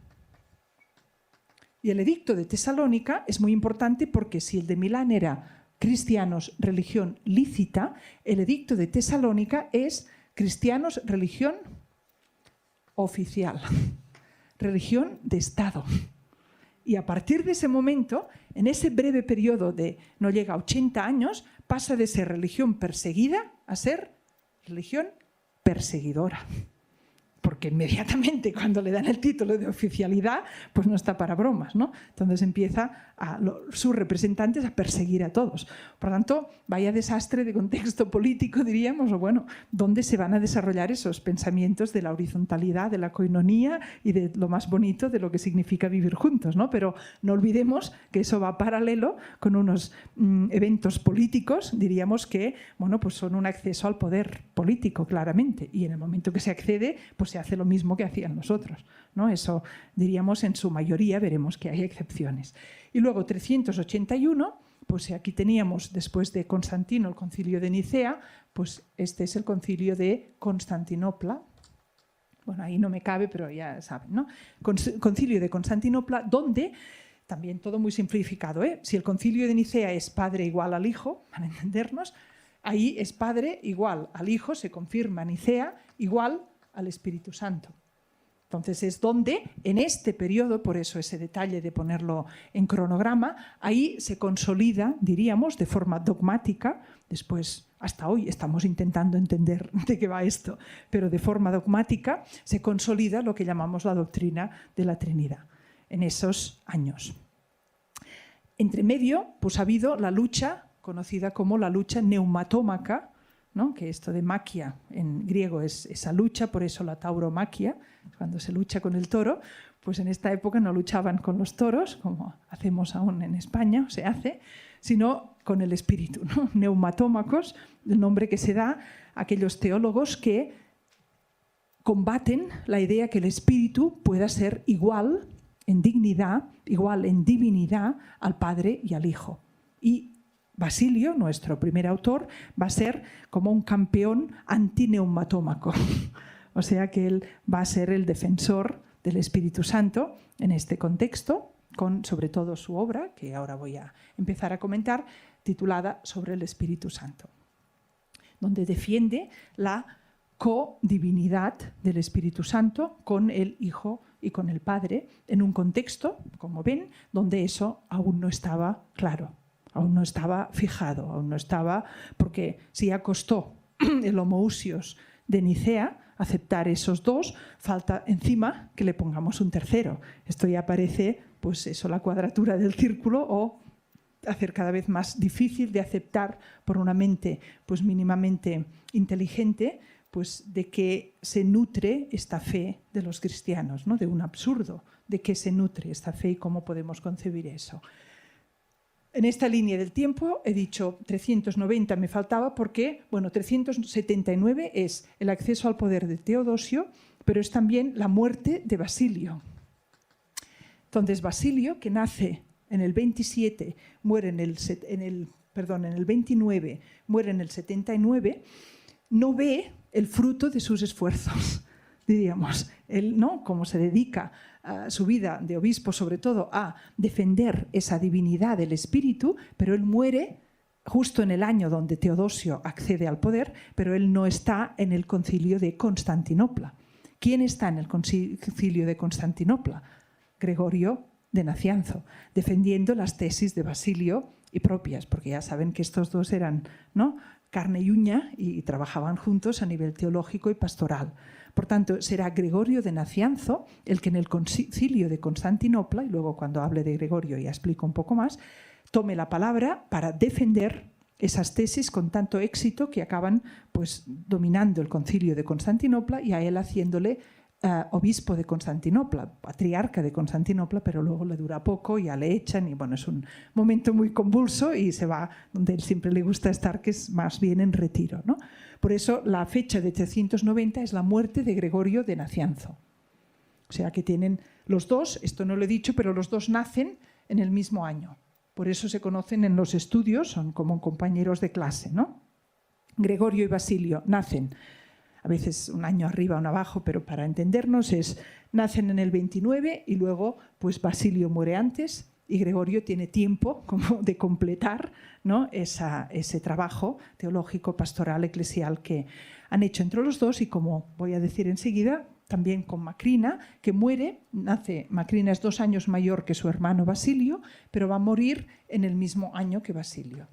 Y el Edicto de Tesalónica es muy importante porque si el de Milán era cristianos, religión lícita, el Edicto de Tesalónica es cristianos, religión oficial, religión de Estado. Y a partir de ese momento, en ese breve periodo de no llega a 80 años, pasa de ser religión perseguida a ser religión perseguidora. Porque inmediatamente cuando le dan el título de oficialidad, pues no está para bromas, ¿no? Entonces empieza sus representantes a perseguir a todos. Por lo tanto, vaya desastre de contexto político, diríamos, o bueno, ¿dónde se van a desarrollar esos pensamientos de la horizontalidad, de la coinonía y de lo más bonito de lo que significa vivir juntos, ¿no? Pero no olvidemos que eso va paralelo con unos eventos políticos, diríamos que, bueno, pues son un acceso al poder político, claramente, y en el momento que se accede, pues se hace lo mismo que hacían nosotros, ¿no? Eso, diríamos, en su mayoría, veremos que hay excepciones. Y luego 381, pues aquí teníamos, después de Constantino, el concilio de Nicea, pues este es el concilio de Constantinopla. Bueno, ahí no me cabe, pero ya saben, ¿no? Concilio de Constantinopla, donde, también todo muy simplificado, ¿eh? Si el concilio de Nicea es padre igual al hijo, para entendernos, ahí es padre igual al hijo, se confirma Nicea, igual al Espíritu Santo. Entonces es donde, en este periodo, por eso ese detalle de ponerlo en cronograma, ahí se consolida, diríamos, de forma dogmática, después hasta hoy estamos intentando entender de qué va esto, pero de forma dogmática se consolida lo que llamamos la doctrina de la Trinidad, en esos años. Entre medio, pues ha habido la lucha, conocida como la lucha neumatómaca, ¿no? Que esto de maquia en griego es esa lucha, por eso la tauromaquia, cuando se lucha con el toro, pues en esta época no luchaban con los toros, como hacemos aún en España, o se hace, sino con el espíritu, ¿no? Neumatómacos, el nombre que se da a aquellos teólogos que combaten la idea que el espíritu pueda ser igual en dignidad, igual en divinidad al Padre y al Hijo. Y Basilio, nuestro primer autor, va a ser como un campeón antineumatómaco. O sea que él va a ser el defensor del Espíritu Santo en este contexto, con sobre todo su obra, que ahora voy a empezar a comentar, titulada Sobre el Espíritu Santo, donde defiende la codivinidad del Espíritu Santo con el Hijo y con el Padre, en un contexto, como ven, donde eso aún no estaba claro. Aún no estaba fijado, aún no estaba, porque si ya costó el homoousios de Nicea aceptar esos dos, falta encima que le pongamos un tercero. Esto ya parece, pues eso, la cuadratura del círculo o hacer cada vez más difícil de aceptar por una mente pues mínimamente inteligente, pues de qué se nutre esta fe de los cristianos, ¿no? De un absurdo, de qué se nutre esta fe y cómo podemos concebir eso. En esta línea del tiempo he dicho 390 me faltaba porque, bueno, 379 es el acceso al poder de Teodosio, pero es también la muerte de Basilio. Entonces Basilio, que nace en el 27, muere en el 29, muere en el 79, no ve el fruto de sus esfuerzos, diríamos. Él, ¿no? Como se dedica su vida de obispo sobre todo a defender esa divinidad del espíritu, pero él muere justo en el año donde Teodosio accede al poder, pero él no está en el concilio de Constantinopla. ¿Quién está en el concilio de Constantinopla? Gregorio de Nacianzo, defendiendo las tesis de Basilio y propias, porque ya saben que estos dos eran, ¿no?, carne y uña y trabajaban juntos a nivel teológico y pastoral. Por tanto, será Gregorio de Nacianzo el que en el concilio de Constantinopla, y luego cuando hable de Gregorio ya explico un poco más, tome la palabra para defender esas tesis con tanto éxito que acaban pues dominando el concilio de Constantinopla y a él haciéndole obispo de Constantinopla, patriarca de Constantinopla, pero luego le dura poco, ya le echan y bueno, es un momento muy convulso y se va donde él siempre le gusta estar, que es más bien en retiro, ¿no? Por eso la fecha de 390 es la muerte de Gregorio de Nacianzo. O sea que tienen los dos, esto no lo he dicho, pero los dos nacen en el mismo año. Por eso se conocen en los estudios, son como compañeros de clase, ¿no? Gregorio y Basilio nacen a veces un año arriba, un abajo, pero para entendernos nacen en el 29 y luego pues Basilio muere antes y Gregorio tiene tiempo como de completar, ¿no?, ese trabajo teológico, pastoral, eclesial que han hecho entre los dos y, como voy a decir enseguida, también con Macrina, que muere, Macrina es 2 años mayor que su hermano Basilio, pero va a morir en el mismo año que Basilio.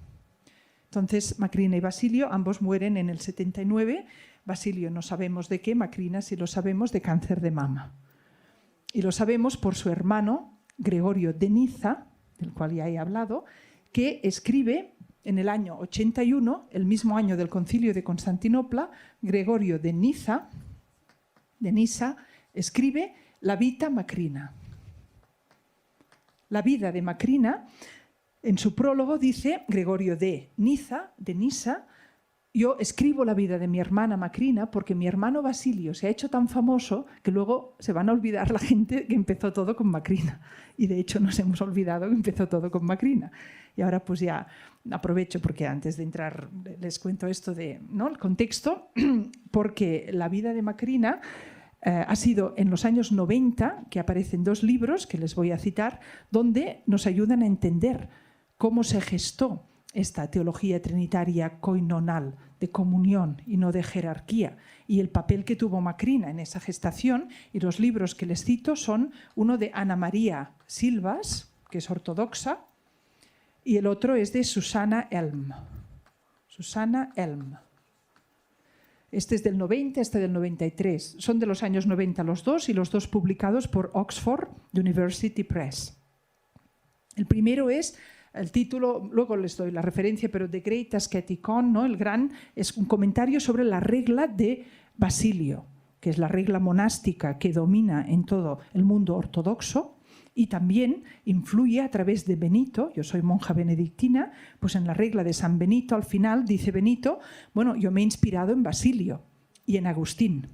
Entonces, Macrina y Basilio, ambos mueren en el 79. Basilio no sabemos de qué, Macrina sí lo sabemos, de cáncer de mama. Y lo sabemos por su hermano, Gregorio de Niza, del cual ya he hablado, que escribe en el año 81, el mismo año del Concilio de Constantinopla, Gregorio de Niza escribe la Vita Macrina. La vida de Macrina, en su prólogo dice Gregorio de Niza, yo escribo la vida de mi hermana Macrina porque mi hermano Basilio se ha hecho tan famoso que luego se van a olvidar la gente que empezó todo con Macrina. Y de hecho nos hemos olvidado que empezó todo con Macrina. Y ahora pues ya aprovecho, porque antes de entrar les cuento esto de, ¿no?, el contexto, porque la vida de Macrina ha sido en los años 90 que aparecen 2 libros que les voy a citar, donde nos ayudan a entender cómo se gestó esta teología trinitaria koinonal, de comunión y no de jerarquía, y el papel que tuvo Macrina en esa gestación. Y los libros que les cito son uno de Ana María Silvas, que es ortodoxa, y el otro es de Susanna Elm. Susanna Elm. Este es del 90, este del 93. Son de los años 90 los dos, y los dos publicados por Oxford University Press. El primero es el título, luego les doy la referencia, pero The Great Asceticon, ¿no? Es un comentario sobre la regla de Basilio, que es la regla monástica que domina en todo el mundo ortodoxo y también influye a través de Benito. Yo soy monja benedictina, pues en la regla de San Benito al final dice Benito, bueno, yo me he inspirado en Basilio y en Agustín.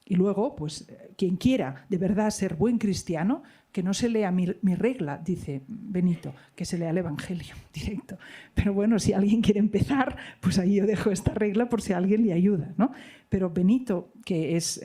Y luego, pues quien quiera de verdad ser buen cristiano, que no se lea mi regla, dice Benito, que se lea el Evangelio directo. Pero bueno, si alguien quiere empezar, pues ahí yo dejo esta regla por si a alguien le ayuda, ¿no? Pero Benito, que es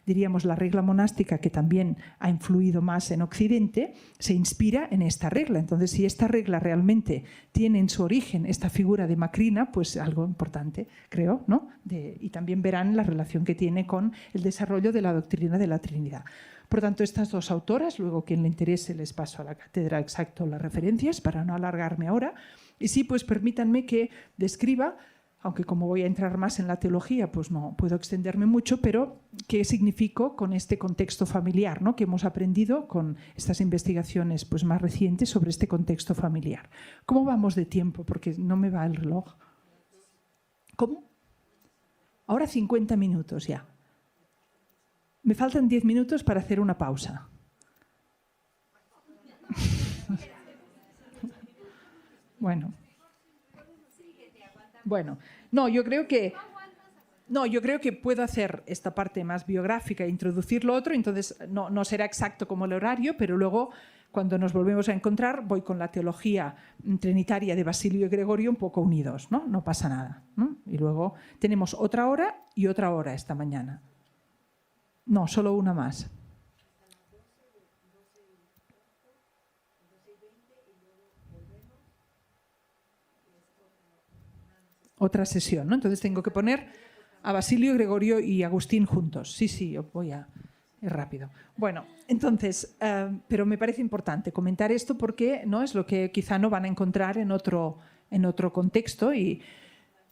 diríamos la regla monástica que también ha influido más en Occidente, se inspira en esta regla. Entonces, si esta regla realmente tiene en su origen esta figura de Macrina, pues algo importante, creo, ¿no? Y también verán la relación que tiene con el desarrollo de la doctrina de la Trinidad. Por tanto, estas 2 autoras, luego quien le interese les paso a la cátedra exacto las referencias para no alargarme ahora. Y sí, pues permítanme que describa, aunque como voy a entrar más en la teología, pues no puedo extenderme mucho, pero qué significó con este contexto familiar, ¿no?, que hemos aprendido con estas investigaciones pues más recientes sobre este contexto familiar. ¿Cómo vamos de tiempo? Porque no me va el reloj. ¿Cómo? Ahora 50 minutos ya. Me faltan 10 minutos para hacer una pausa. Bueno, no, yo creo que puedo hacer esta parte más biográfica e introducir lo otro, entonces no será exacto como el horario, pero luego cuando nos volvemos a encontrar voy con la teología trinitaria de Basilio y Gregorio un poco unidos, ¿no? No pasa nada, ¿no? Y luego tenemos otra hora y otra hora esta mañana. No, solo una más. Otra sesión, ¿no? Entonces tengo que poner a Basilio, Gregorio y Agustín juntos. Sí, yo voy a ir rápido. Bueno, entonces, pero me parece importante comentar esto porque no es lo que quizá no van a encontrar en otro contexto. Y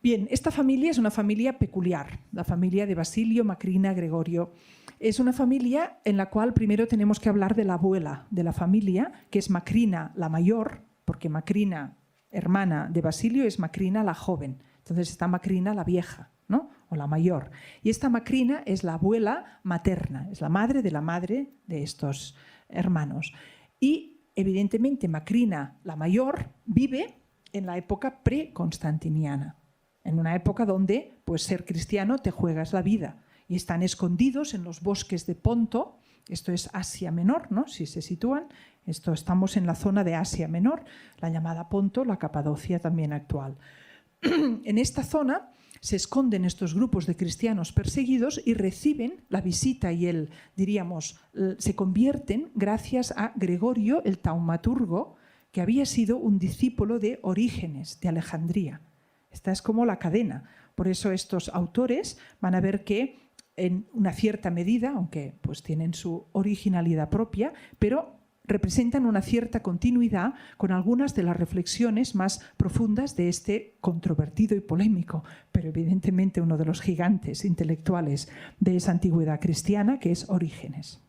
bien, esta familia es una familia peculiar, la familia de Basilio, Macrina, Gregorio. Es una familia en la cual primero tenemos que hablar de la abuela de la familia, que es Macrina la mayor, porque Macrina, hermana de Basilio, es Macrina la joven. Entonces está Macrina la vieja, ¿no?, o la mayor. Y esta Macrina es la abuela materna, es la madre de estos hermanos. Y evidentemente Macrina la mayor vive en la época pre-constantiniana, en una época donde pues, ser cristiano te juegas la vida. Y están escondidos en los bosques de Ponto, esto es Asia Menor, ¿no?, si se sitúan, estamos en la zona de Asia Menor, la llamada Ponto, la Capadocia también actual. En esta zona se esconden estos grupos de cristianos perseguidos y reciben la visita y se convierten gracias a Gregorio el taumaturgo, que había sido un discípulo de Orígenes de Alejandría. Esta es como la cadena. Por eso estos autores van a ver que en una cierta medida, aunque pues tienen su originalidad propia, pero representan una cierta continuidad con algunas de las reflexiones más profundas de este controvertido y polémico, pero evidentemente uno de los gigantes intelectuales de esa antigüedad cristiana, que es Orígenes.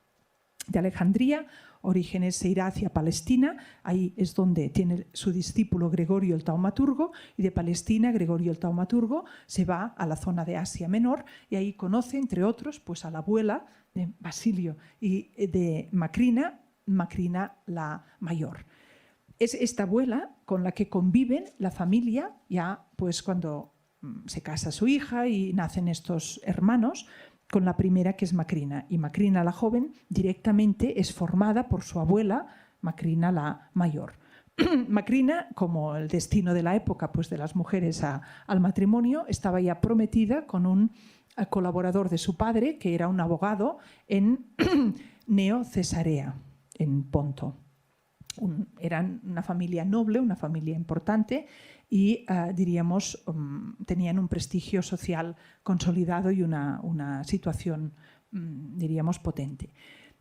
De Alejandría, Orígenes se irá hacia Palestina, ahí es donde tiene su discípulo Gregorio el Taumaturgo, y de Palestina Gregorio el Taumaturgo se va a la zona de Asia Menor y ahí conoce, entre otros, pues a la abuela de Basilio y de Macrina la mayor. Es esta abuela con la que conviven la familia ya pues cuando se casa su hija y nacen estos hermanos, con la primera, que es Macrina. Y Macrina la joven directamente es formada por su abuela, Macrina la mayor. Macrina, como el destino de la época pues de las mujeres al matrimonio, estaba ya prometida con un colaborador de su padre, que era un abogado en Neo Cesarea, en Ponto. Eran una familia noble, una familia importante y diríamos tenían un prestigio social consolidado y una situación diríamos potente.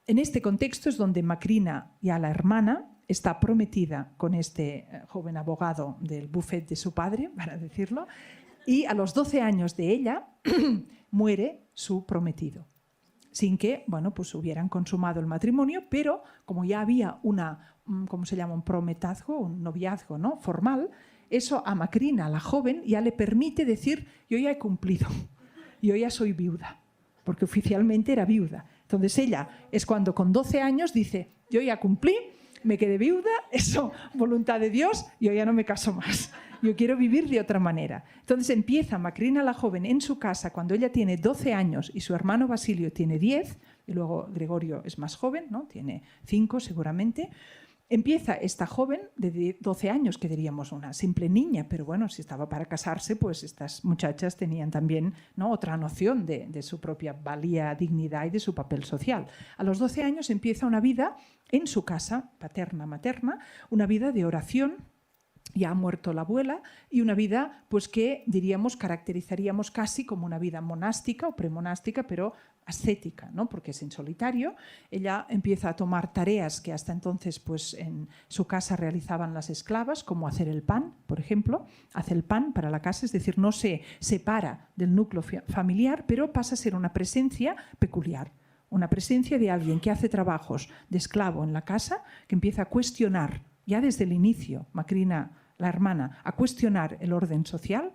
En este contexto es donde Macrina, ya la hermana, está prometida con este joven abogado del bufet de su padre, para decirlo, y a los 12 años de ella muere su prometido, sin que pues hubieran consumado el matrimonio, pero como ya había ¿cómo se llama? Un prometazgo, un noviazgo, ¿no? Formal, eso a Macrina, la joven, ya le permite decir: yo ya he cumplido, yo ya soy viuda, porque oficialmente era viuda. Entonces ella es cuando con 12 años dice: yo ya cumplí, me quedé viuda, eso, voluntad de Dios, yo ya no me caso más. Yo quiero vivir de otra manera. Entonces empieza Macrina la joven en su casa cuando ella tiene 12 años y su hermano Basilio tiene 10, y luego Gregorio es más joven, ¿no? Tiene 5 seguramente. Empieza esta joven de 12 años, que diríamos una simple niña, pero bueno, si estaba para casarse, pues estas muchachas tenían también, ¿no?, otra noción de su propia valía, dignidad y de su papel social. A los 12 años empieza una vida en su casa, paterna-materna, una vida de oración. Ya ha muerto la abuela, y una vida pues que diríamos caracterizaríamos casi como una vida monástica o premonástica, pero ascética, ¿no? Porque es en solitario. Ella empieza a tomar tareas que hasta entonces pues en su casa realizaban las esclavas, como hacer el pan, por ejemplo. Hace el pan para la casa, es decir, no se separa del núcleo familiar, pero pasa a ser una presencia peculiar. Una presencia de alguien que hace trabajos de esclavo en la casa, que empieza a cuestionar ya desde el inicio, Macrina, la hermana, a cuestionar el orden social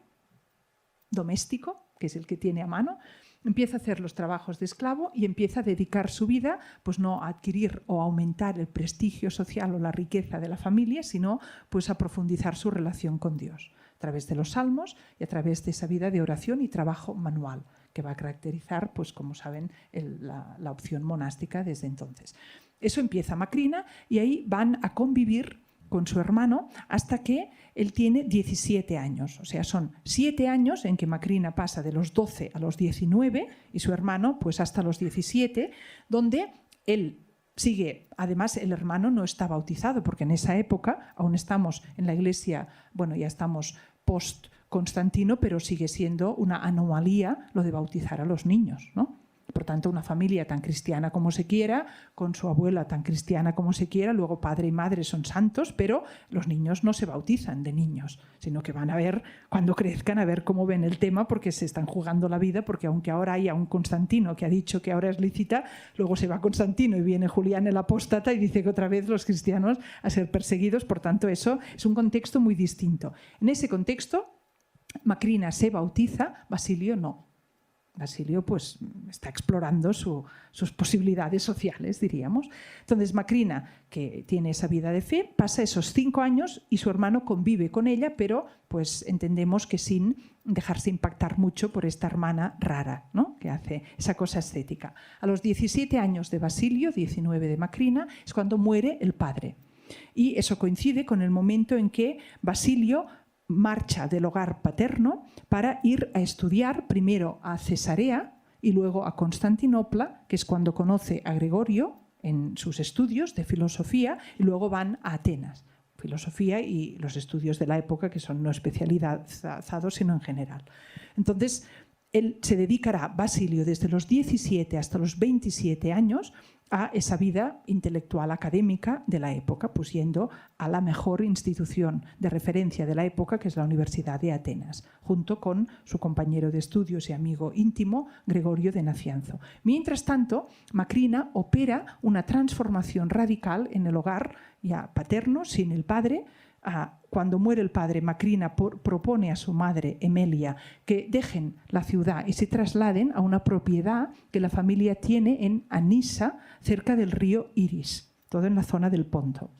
doméstico, que es el que tiene a mano, empieza a hacer los trabajos de esclavo y empieza a dedicar su vida, pues no a adquirir o a aumentar el prestigio social o la riqueza de la familia, sino pues a profundizar su relación con Dios, a través de los salmos y a través de esa vida de oración y trabajo manual, que va a caracterizar, pues como saben, la opción monástica desde entonces. Eso empieza Macrina y ahí van a convivir con su hermano hasta que él tiene 17 años. O sea, son 7 años en que Macrina pasa de los 12 a los 19 y su hermano pues hasta los 17, donde él sigue. Además, el hermano no está bautizado, porque en esa época aún estamos en la iglesia, bueno, ya estamos post-Constantino, pero sigue siendo una anomalía lo de bautizar a los niños, ¿no? Por tanto, una familia tan cristiana como se quiera, con su abuela tan cristiana como se quiera, luego padre y madre son santos, pero los niños no se bautizan de niños, sino que van a ver, cuando crezcan, a ver cómo ven el tema, porque se están jugando la vida, porque aunque ahora haya un Constantino que ha dicho que ahora es lícita, luego se va Constantino y viene Julián el apóstata y dice que otra vez los cristianos a ser perseguidos. Por tanto, eso es un contexto muy distinto. En ese contexto, Macrina se bautiza, Basilio no. Basilio pues está explorando sus posibilidades sociales, diríamos. Entonces Macrina, que tiene esa vida de fe, pasa esos 5 años y su hermano convive con ella, pero pues entendemos que sin dejarse impactar mucho por esta hermana rara, ¿no?, que hace esa cosa ascética. A los 17 años de Basilio, 19 de Macrina, es cuando muere el padre. Y eso coincide con el momento en que Basilio marcha del hogar paterno para ir a estudiar primero a Cesarea y luego a Constantinopla, que es cuando conoce a Gregorio en sus estudios de filosofía, y luego van a Atenas. Filosofía y los estudios de la época, que son no especializados, sino en general. Entonces, él se dedicará, Basilio, desde los 17 hasta los 27 años, a esa vida intelectual académica de la época, pues yendo a la mejor institución de referencia de la época, que es la Universidad de Atenas, junto con su compañero de estudios y amigo íntimo, Gregorio de Nacianzo. Mientras tanto, Macrina opera una transformación radical en el hogar ya paterno, sin el padre. Cuando muere el padre, Macrina propone a su madre, Emelia, que dejen la ciudad y se trasladen a una propiedad que la familia tiene en Anisa, cerca del río Iris, todo en la zona del Ponto.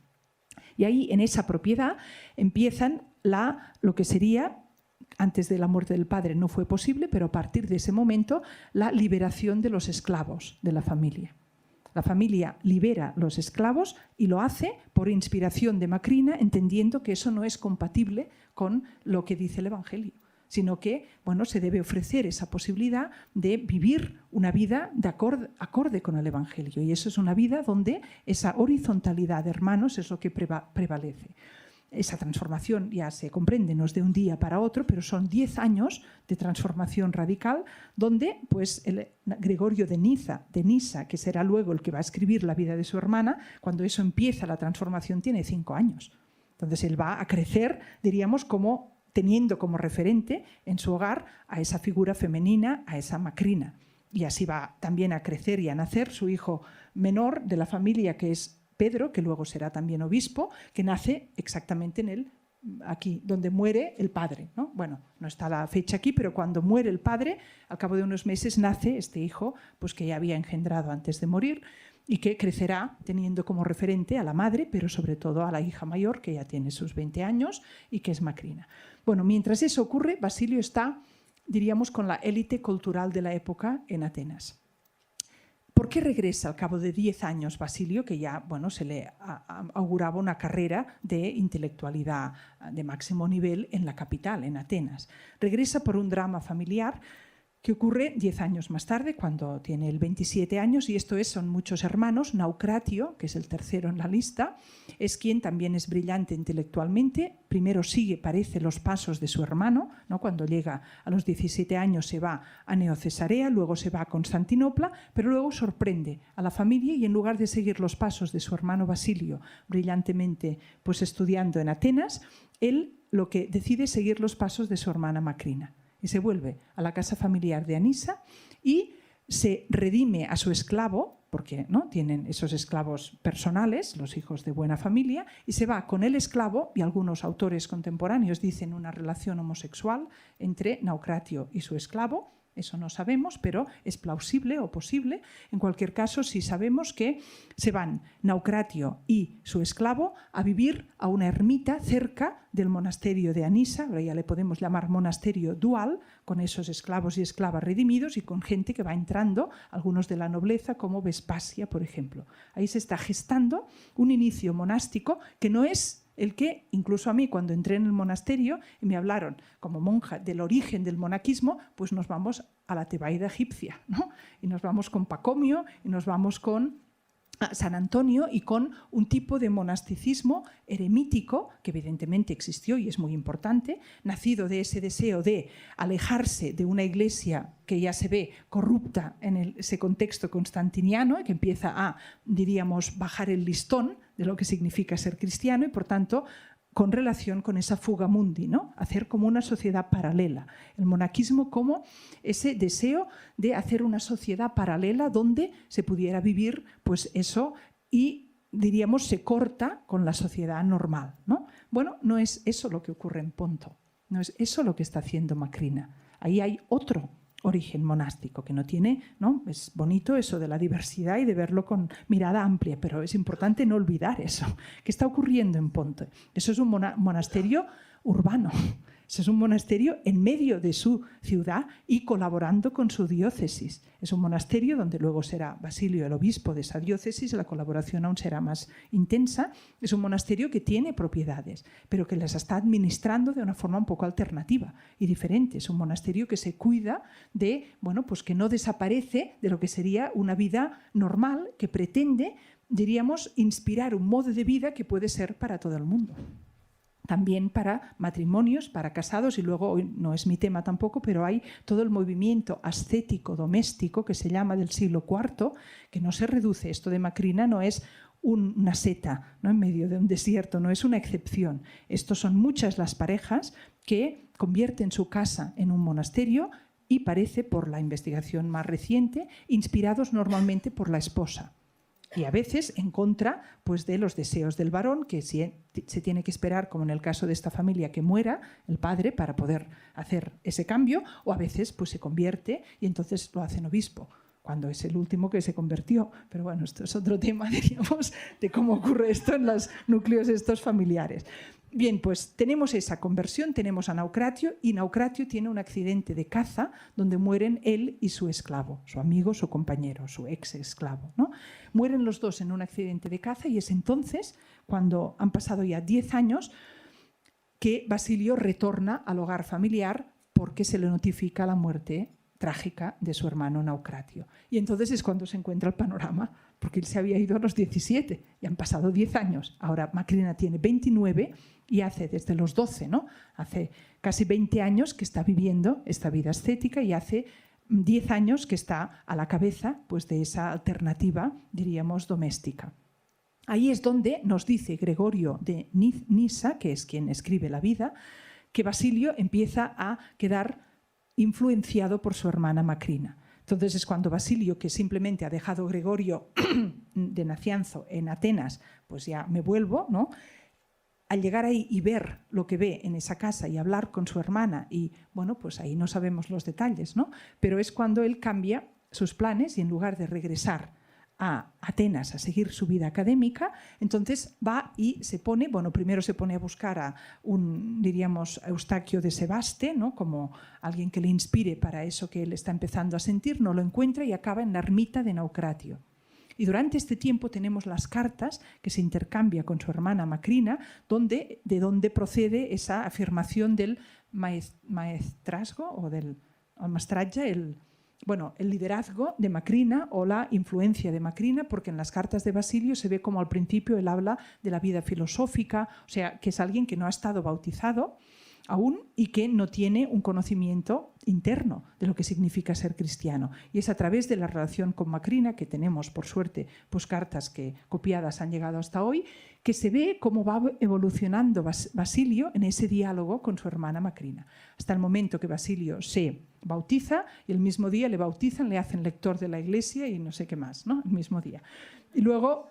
Y ahí, en esa propiedad, empiezan lo que sería, antes de la muerte del padre no fue posible, pero a partir de ese momento, la liberación de los esclavos de la familia. La familia libera los esclavos y lo hace por inspiración de Macrina, entendiendo que eso no es compatible con lo que dice el Evangelio, sino que se debe ofrecer esa posibilidad de vivir una vida de acorde con el Evangelio. Y eso es una vida donde esa horizontalidad de hermanos es lo que prevalece. Esa transformación ya se comprende, no es de un día para otro, pero son 10 años de transformación radical donde el Gregorio de Nisa, que será luego el que va a escribir la vida de su hermana, cuando eso empieza la transformación tiene 5 años. Entonces él va a crecer, diríamos, teniendo como referente en su hogar a esa figura femenina, a esa Macrina. Y así va también a crecer y a nacer su hijo menor de la familia, que es Pedro, que luego será también obispo, que nace exactamente aquí, donde muere el padre, ¿no? Bueno, no está la fecha aquí, pero cuando muere el padre, al cabo de unos meses nace este hijo, pues que ya había engendrado antes de morir y que crecerá teniendo como referente a la madre, pero sobre todo a la hija mayor, que ya tiene sus 20 años y que es Macrina. Bueno, mientras eso ocurre, Basilio está, diríamos, con la élite cultural de la época en Atenas. ¿Por qué regresa al cabo de 10 años Basilio, que ya se le auguraba una carrera de intelectualidad de máximo nivel en la capital, en Atenas? Regresa por un drama familiar que ocurre 10 años más tarde, cuando tiene él 27 años, y son muchos hermanos. Naucratio, que es el tercero en la lista, es quien también es brillante intelectualmente. Primero parece los pasos de su hermano, ¿no? Cuando llega a los 17 años se va a Neocesarea, luego se va a Constantinopla, pero luego sorprende a la familia y en lugar de seguir los pasos de su hermano Basilio, brillantemente estudiando en Atenas, él lo que decide es seguir los pasos de su hermana Macrina. Y se vuelve a la casa familiar de Anisa y se redime a su esclavo, porque ¿no? tienen esos esclavos personales, los hijos de buena familia, y se va con el esclavo, y algunos autores contemporáneos dicen una relación homosexual entre Naucratio y su esclavo. Eso no sabemos, pero es plausible o posible. En cualquier caso, sí sabemos que se van Naucratio y su esclavo a vivir a una ermita cerca del monasterio de Anisa, ahora ya le podemos llamar monasterio dual, con esos esclavos y esclavas redimidos y con gente que va entrando, algunos de la nobleza, como Vespasia, por ejemplo. Ahí se está gestando un inicio monástico que no es el que, incluso a mí, cuando entré en el monasterio y me hablaron como monja del origen del monaquismo, pues nos vamos a la Tebaida egipcia, ¿no? Y nos vamos con Pacomio y nos vamos con San Antonio y con un tipo de monasticismo eremítico que evidentemente existió y es muy importante, nacido de ese deseo de alejarse de una iglesia que ya se ve corrupta en ese contexto constantiniano y que empieza a, diríamos, bajar el listón de lo que significa ser cristiano y, por tanto, con relación con esa fuga mundi, ¿no? Hacer como una sociedad paralela. El monaquismo como ese deseo de hacer una sociedad paralela donde se pudiera vivir pues eso y, diríamos, se corta con la sociedad normal, ¿no? Bueno, no es eso lo que ocurre en Ponto, no es eso lo que está haciendo Macrina. Ahí hay otro origen monástico que no tiene, ¿no? Es bonito eso de la diversidad y de verlo con mirada amplia, pero es importante no olvidar eso. ¿Qué está ocurriendo en Ponto? Eso es un monasterio urbano. Eso es un monasterio en medio de su ciudad y colaborando con su diócesis. Es un monasterio donde luego será Basilio el obispo de esa diócesis, la colaboración aún será más intensa. Es un monasterio que tiene propiedades, pero que las está administrando de una forma un poco alternativa y diferente. Es un monasterio que se cuida de, pues que no desaparece de lo que sería una vida normal, que pretende, diríamos, inspirar un modo de vida que puede ser para todo el mundo. también para matrimonios, para casados, y luego, hoy no es mi tema tampoco, pero hay todo el movimiento ascético doméstico que se llama del siglo IV, que no se reduce. Esto de Macrina no es una seta, ¿no?, en medio de un desierto, no es una excepción. Estos son muchas las parejas que convierten su casa en un monasterio y parece, por la investigación más reciente, inspirados normalmente por la esposa. Y a veces en contra, pues, de los deseos del varón, que se tiene que esperar, como en el caso de esta familia, que muera el padre para poder hacer ese cambio, o a veces pues, se convierte y entonces lo hacen obispo, cuando es el último que se convirtió. Pero bueno, esto es otro tema, diríamos, de cómo ocurre esto en los núcleos estos familiares. Bien, pues tenemos esa conversión, tenemos a Naucratio, y Naucratio tiene un accidente de caza donde mueren él y su esclavo, su amigo, su compañero, su ex esclavo, ¿no? Mueren los dos en un accidente de caza, y es entonces, cuando han pasado ya 10 años, que Basilio retorna al hogar familiar porque se le notifica la muerte trágica de su hermano Naucratio. Y entonces es cuando se encuentra el panorama, porque él se había ido a los 17 y han pasado 10 años. Ahora Macrina tiene 29 y hace desde los 12, ¿no? Hace casi 20 años que está viviendo esta vida ascética, y hace 10 años que está a la cabeza, pues, de esa alternativa, diríamos, doméstica. Ahí es donde nos dice Gregorio de Nisa, que es quien escribe la vida, que Basilio empieza a quedar influenciado por su hermana Macrina. Entonces es cuando Basilio, que simplemente ha dejado Gregorio de Nacianzo en Atenas, pues ya me vuelvo, ¿no? Al llegar ahí y ver lo que ve en esa casa y hablar con su hermana, y bueno, pues ahí no sabemos los detalles, ¿no? Pero es cuando él cambia sus planes y, en lugar de regresar a Atenas a seguir su vida académica, entonces va y se pone, bueno, primero se pone a buscar a un, diríamos, Eustaquio de Sebaste, ¿no?, como alguien que le inspire para eso que él está empezando a sentir, no lo encuentra y acaba en la ermita de Naucratio. Y durante este tiempo tenemos las cartas que se intercambia con su hermana Macrina, de donde procede esa afirmación del maestrazgo o del mestratge, el liderazgo de Macrina o la influencia de Macrina, porque en las cartas de Basilio se ve como al principio él habla de la vida filosófica, o sea, que es alguien que no ha estado bautizado aún y que no tiene un conocimiento interno de lo que significa ser cristiano. Y es a través de la relación con Macrina, que tenemos, por suerte, pues cartas que copiadas han llegado hasta hoy, que se ve cómo va evolucionando Basilio en ese diálogo con su hermana Macrina, hasta el momento que Basilio se bautiza y el mismo día le bautizan, le hacen lector de la iglesia y no sé qué más, ¿no?, el mismo día. Y luego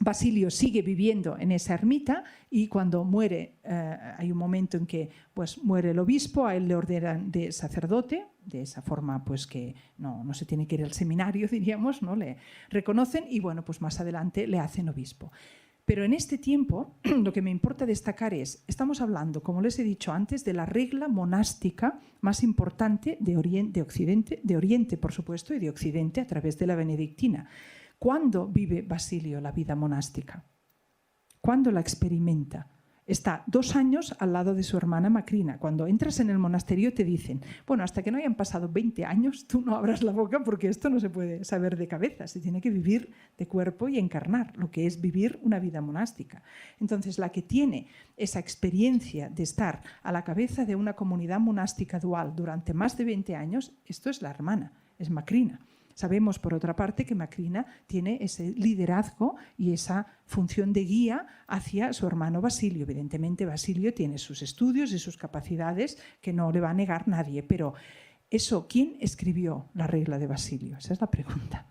Basilio sigue viviendo en esa ermita, y cuando muere, hay un momento en que pues, muere el obispo, a él le ordenan de sacerdote, de esa forma pues, que no se tiene que ir al seminario, diríamos, ¿no? Le reconocen y bueno, pues más adelante le hacen obispo. Pero en este tiempo lo que me importa destacar es, estamos hablando, como les he dicho antes, de la regla monástica más importante de Oriente, por supuesto, y de Occidente a través de la benedictina. ¿Cuándo vive Basilio la vida monástica? ¿Cuándo la experimenta? Está 2 años al lado de su hermana Macrina. Cuando entras en el monasterio te dicen, bueno, hasta que no hayan pasado 20 años, tú no abras la boca porque esto no se puede saber de cabeza, se tiene que vivir de cuerpo y encarnar, lo que es vivir una vida monástica. Entonces, la que tiene esa experiencia de estar a la cabeza de una comunidad monástica dual durante más de 20 años, esto es la hermana, es Macrina. Sabemos, por otra parte, que Macrina tiene ese liderazgo y esa función de guía hacia su hermano Basilio. Evidentemente, Basilio tiene sus estudios y sus capacidades que no le va a negar nadie, pero eso, ¿quién escribió la regla de Basilio? Esa es la pregunta.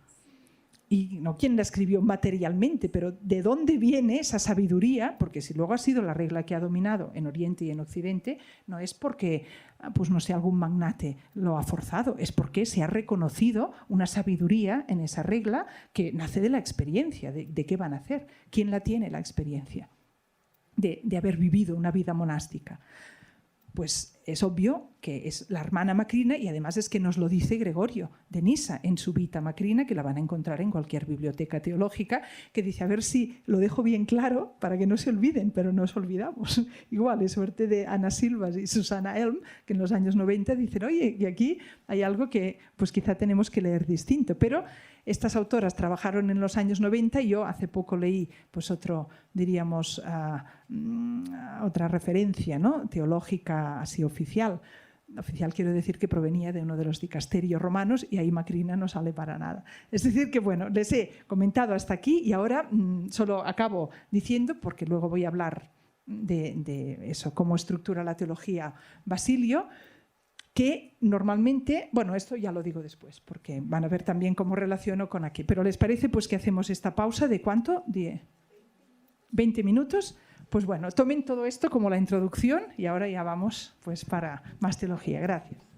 Y no quién la escribió materialmente, pero ¿de dónde viene esa sabiduría? Porque si luego ha sido la regla que ha dominado en Oriente y en Occidente, no es porque, pues no sé, algún magnate lo ha forzado, es porque se ha reconocido una sabiduría en esa regla que nace de la experiencia, de qué van a hacer. ¿Quién la tiene, la experiencia de haber vivido una vida monástica? Pues es obvio que es la hermana Macrina, y además es que nos lo dice Gregorio de Nisa en su Vita Macrina, que la van a encontrar en cualquier biblioteca teológica, que dice, a ver si lo dejo bien claro para que no se olviden, pero nos olvidamos. Igual, es suerte de Ana Silvas y Susana Elm, que en los años 90 dicen, oye, y aquí hay algo que pues quizá tenemos que leer distinto. Pero estas autoras trabajaron en los años 90 y yo hace poco leí pues otro, diríamos, otra referencia, ¿no?, teológica así oficial. Oficial quiero decir que provenía de uno de los dicasterios romanos, y ahí Macrina no sale para nada. Es decir que, bueno, les he comentado hasta aquí y ahora solo acabo diciendo, porque luego voy a hablar de eso, cómo estructura la teología Basilio, que normalmente, bueno, esto ya lo digo después, porque van a ver también cómo relaciono con aquí. Pero ¿les parece pues que hacemos esta pausa de cuánto? 20 minutos. Pues bueno, tomen todo esto como la introducción y ahora ya vamos pues para más teología. Gracias.